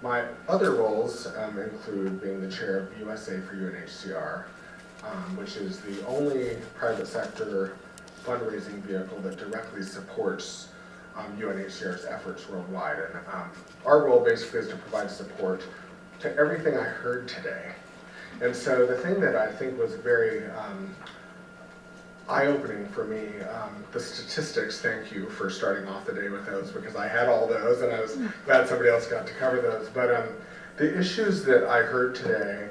My other roles include being the chair of USA for UNHCR, which is the only private sector fundraising vehicle that directly supports UNHCR's efforts worldwide. And our role basically is to provide support to everything I heard today. And so the thing that I think was very eye-opening for me, the statistics, thank you for starting off the day with those, because I had all those and I was glad somebody else got to cover those. But the issues that I heard today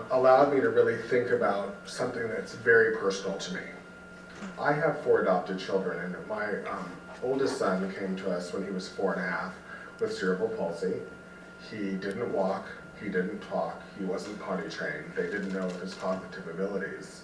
allowed me to really think about something that's very personal to me. I have 4 adopted children, and my oldest son came to us when he was 4.5 with cerebral palsy. He didn't walk, he didn't talk, he wasn't potty trained, they didn't know of his cognitive abilities.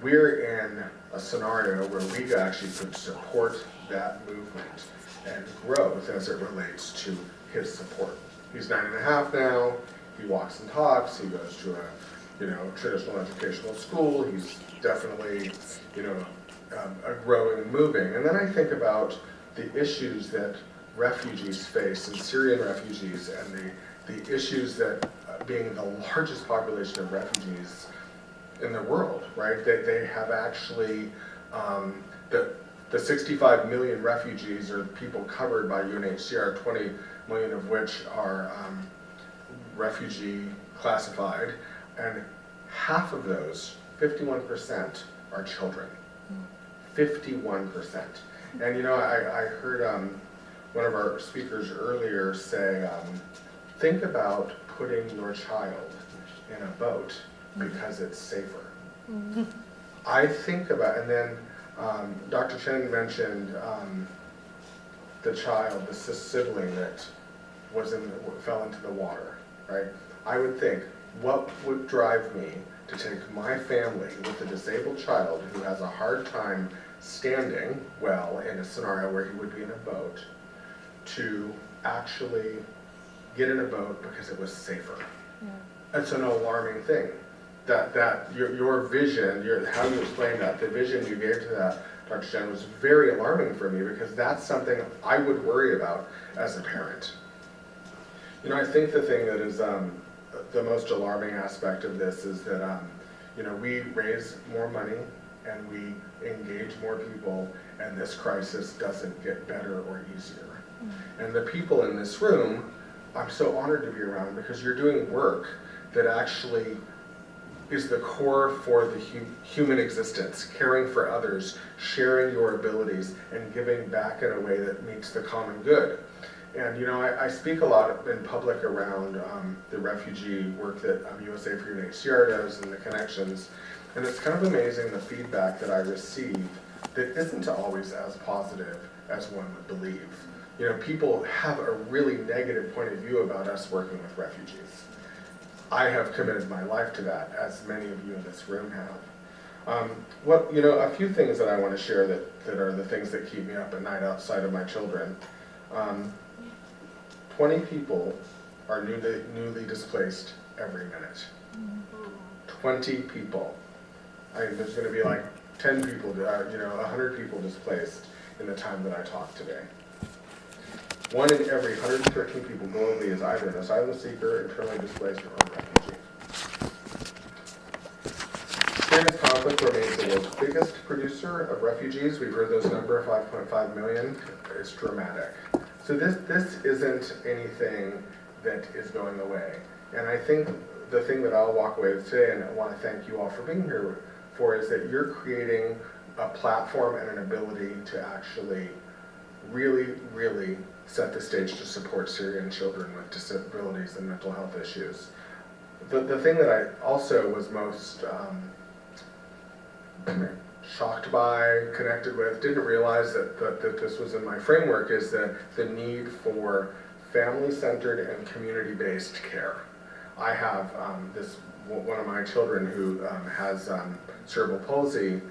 We're in a scenario where we actually could support that movement and growth as it relates to his support. He's 9.5 now, he walks and talks, he goes to a traditional educational school, he's definitely a growing and moving. And then I think about the issues that refugees face, and Syrian refugees, and the issues that being the largest population of refugees in the world, right? They have actually, the 65 million refugees are people covered by UNHCR, 20 million of which are refugee classified, and half of those, 51%, are children. 51%. And I heard one of our speakers earlier say, think about putting your child in a boat because it's safer. I think about, and then Dr. Chen mentioned the child, the sibling that fell into the water, right? I would think, what would drive me to take my family with a disabled child who has a hard time standing well in a scenario where he would be in a boat to actually get in a boat because it was safer? It's an alarming thing. That your vision, how you explain that, the vision you gave to that, Dr. Chen, was very alarming for me, because that's something I would worry about as a parent. I think the thing that is the most alarming aspect of this is that we raise more money and we engage more people, and this crisis doesn't get better or easier. And the people in this room, I'm so honored to be around, because you're doing work that actually is the core for the human existence, caring for others, sharing your abilities, and giving back in a way that meets the common good. And I speak a lot in public around the refugee work that USA for UNHCR does and the connections, and it's kind of amazing the feedback that I receive that isn't always as positive as one would believe. People have a really negative point of view about us working with refugees. I have committed my life to that, as many of you in this room have. A few things that I want to share that are the things that keep me up at night outside of my children. 20 people are newly displaced every minute. 20 people. There's going to be like 10 people, 100 people displaced in the time that I talk today. 1 in every 113 people globally is either an asylum seeker, internally displaced, or a refugee. Syria's conflict remains the world's biggest producer of refugees. We've heard those numbers, 5.5 million. It's dramatic. So this isn't anything that is going away. And I think the thing that I'll walk away with today, and I want to thank you all for being here for, is that you're creating a platform and an ability to actually really, really set the stage to support Syrian children with disabilities and mental health issues. The thing that I also was most shocked by, connected with, didn't realize that this was in my framework, is that the need for family-centered and community-based care. I have one of my children who has cerebral palsy.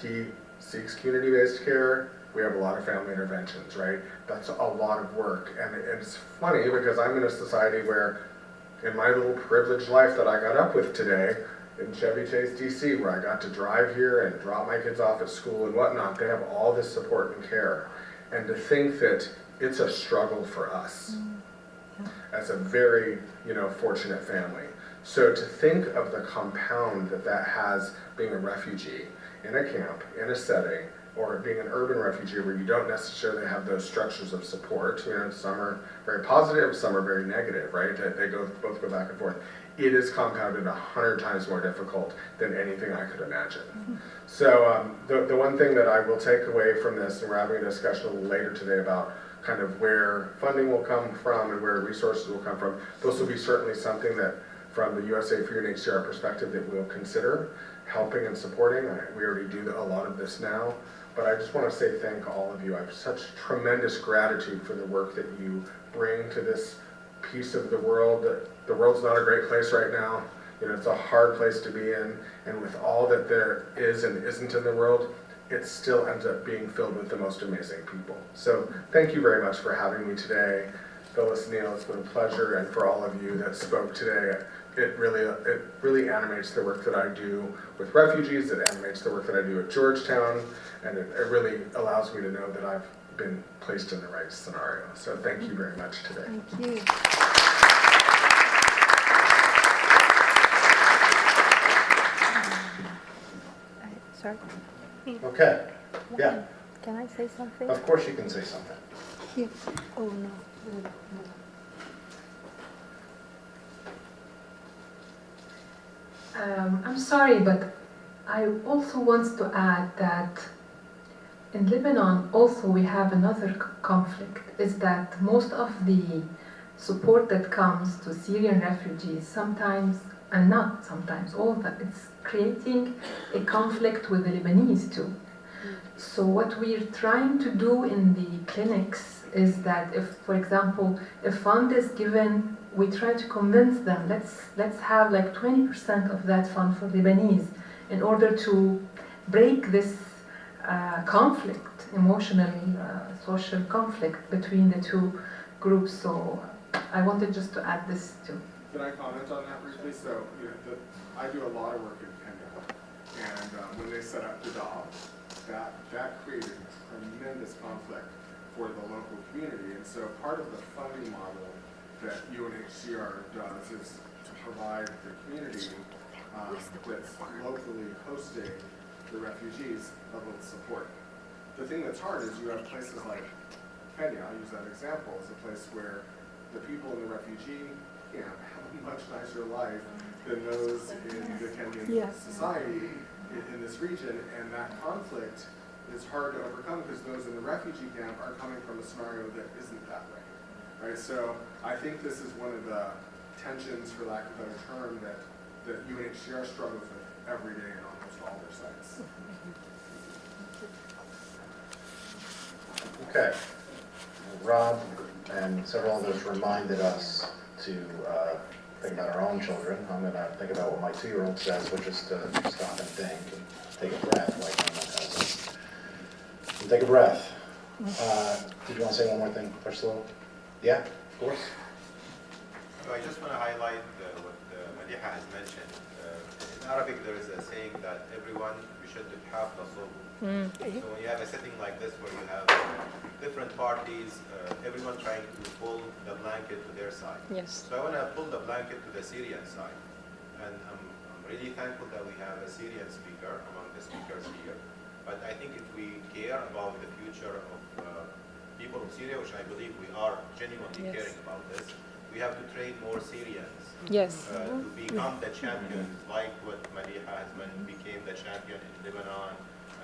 He seeks community-based care. We have a lot of family interventions, right? That's a lot of work. And it's funny because I'm in a society where, in my little privileged life that I got up with today, in Chevy Chase, DC, where I got to drive here and drop my kids off at school and whatnot, they have all this support and care. And to think that it's a struggle for us as a very, fortunate family. So to think of the compound that has being a refugee in a camp, in a setting, or being an urban refugee where you don't necessarily have those structures of support. Some are very positive, some are very negative, right? They both go back and forth. It is compounded 100 times more difficult than anything I could imagine. So the one thing that I will take away from this, and we're having a discussion a little later today about kind of where funding will come from and where resources will come from, this will be certainly something that from the USA for UNHCR perspective that we'll consider helping and supporting. We already do a lot of this now. But I just want to say thank all of you. I have such tremendous gratitude for the work that you bring to this piece of the world. The world's not a great place right now. It's a hard place to be in. And with all that there is and isn't in the world, it still ends up being filled with the most amazing people. So thank you very much for having me today. Phyllis, Neil, it's been a pleasure. And for all of you that spoke today, it really animates the work that I do with refugees. It animates the work that I do at Georgetown. And it really allows me to know that I've been placed in the right scenario. So thank you very much today. Thank you. Sorry. Okay. Yeah. Can I say something? Of course you can say something. Yeah. Oh no. I'm sorry, but I also want to add that in Lebanon also we have another conflict, is that most of the support that comes to Syrian refugees sometimes, and not sometimes, all of that, it's creating a conflict with the Lebanese too. So what we're trying to do in the clinics is that if, for example, a fund is given, we try to convince them, let's have like 20% of that fund for Lebanese in order to break this conflict, emotional, social conflict between the two groups. So I wanted just to add this too. Can I comment on that briefly? So I do a lot of work in Kenya, and when they set up DADA, that created tremendous conflict for the local community. And so part of the funding model that UNHCR does is to provide the community that's locally hosting the refugees a little support. The thing that's hard is you have places like Kenya, I'll use that example, as a place where the people in the refugee camp have a much nicer life than those in the Kenyan society in this region, and that conflict is hard to overcome because those in the refugee camp are coming from a scenario that isn't that way, right? So I think this is one of the tensions, for lack of a better term, that UNHCR struggles with every day in almost all their sites. Okay. Rob and several others reminded us to think about our own children. I'm going to think about what my 2-year-old says, which is to stop and think and take a breath, like Mama tells us. And take a breath. Did you want to say one more thing, Professor Slow? Yeah, of course. So I just want to highlight what Madiha has mentioned. In Arabic, there is a saying that everyone بشدة حافظ So when you have a setting like this where you have different parties, everyone trying to pull the blanket to their side. Yes. So I want to pull the blanket to the Syrian side. And I'm really thankful that we have a Syrian speaker among the speakers here. But I think if we care about the future of people of Syria, which I believe we are genuinely caring about this, we have to train more Syrians to become the champions, like what Maliha has became the champion in Lebanon,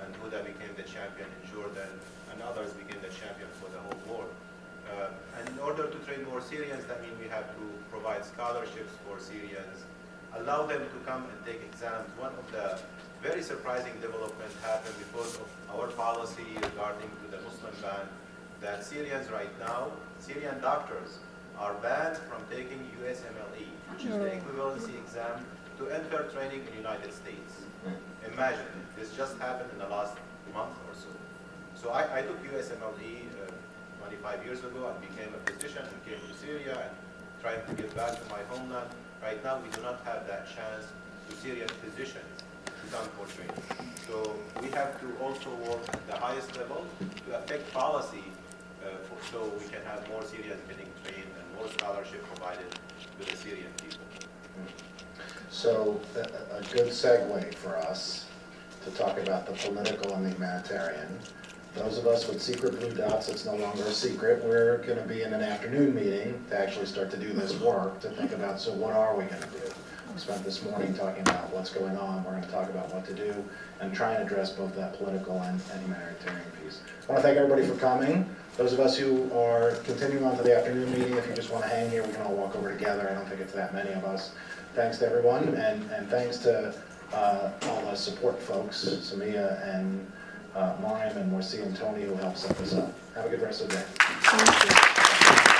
and Huda became the champion in Jordan, and others became the champion for the whole world. And in order to train more Syrians, that means we have to provide scholarships for Syrians, allow them to come and take exams. One of the very surprising developments happened because of our policy regarding to the Muslim ban, that Syrians right now, Syrian doctors, are banned from taking USMLE, which is the equivalency exam to enter training in the United States. Imagine, this just happened in the last month or so. So I took USMLE 25 years ago and became a physician and came to Syria and trying to get back to my homeland. Right now we do not have that chance to Syrian physicians to come for training. So we have to also work at the highest level to affect policy so we can have more Syrians getting trained and more scholarship provided to the Syrian people. So a good segue for us to talk about the political and the humanitarian. Those of us with secret blue dots, it's no longer a secret. We're going to be in an afternoon meeting to actually start to do this work, to think about, so what are we going to do? We spent this morning talking about what's going on. We're going to talk about what to do and try and address both that political and humanitarian piece. I want to thank everybody for coming. Those of us who are continuing on to the afternoon meeting, if you just want to hang here, we can all walk over together. I don't think it's that many of us. Thanks to everyone, and thanks to all the support folks, Samia and Mariam and Morsi and Tony, who helped set this up. Have a good rest of the day. Thank you.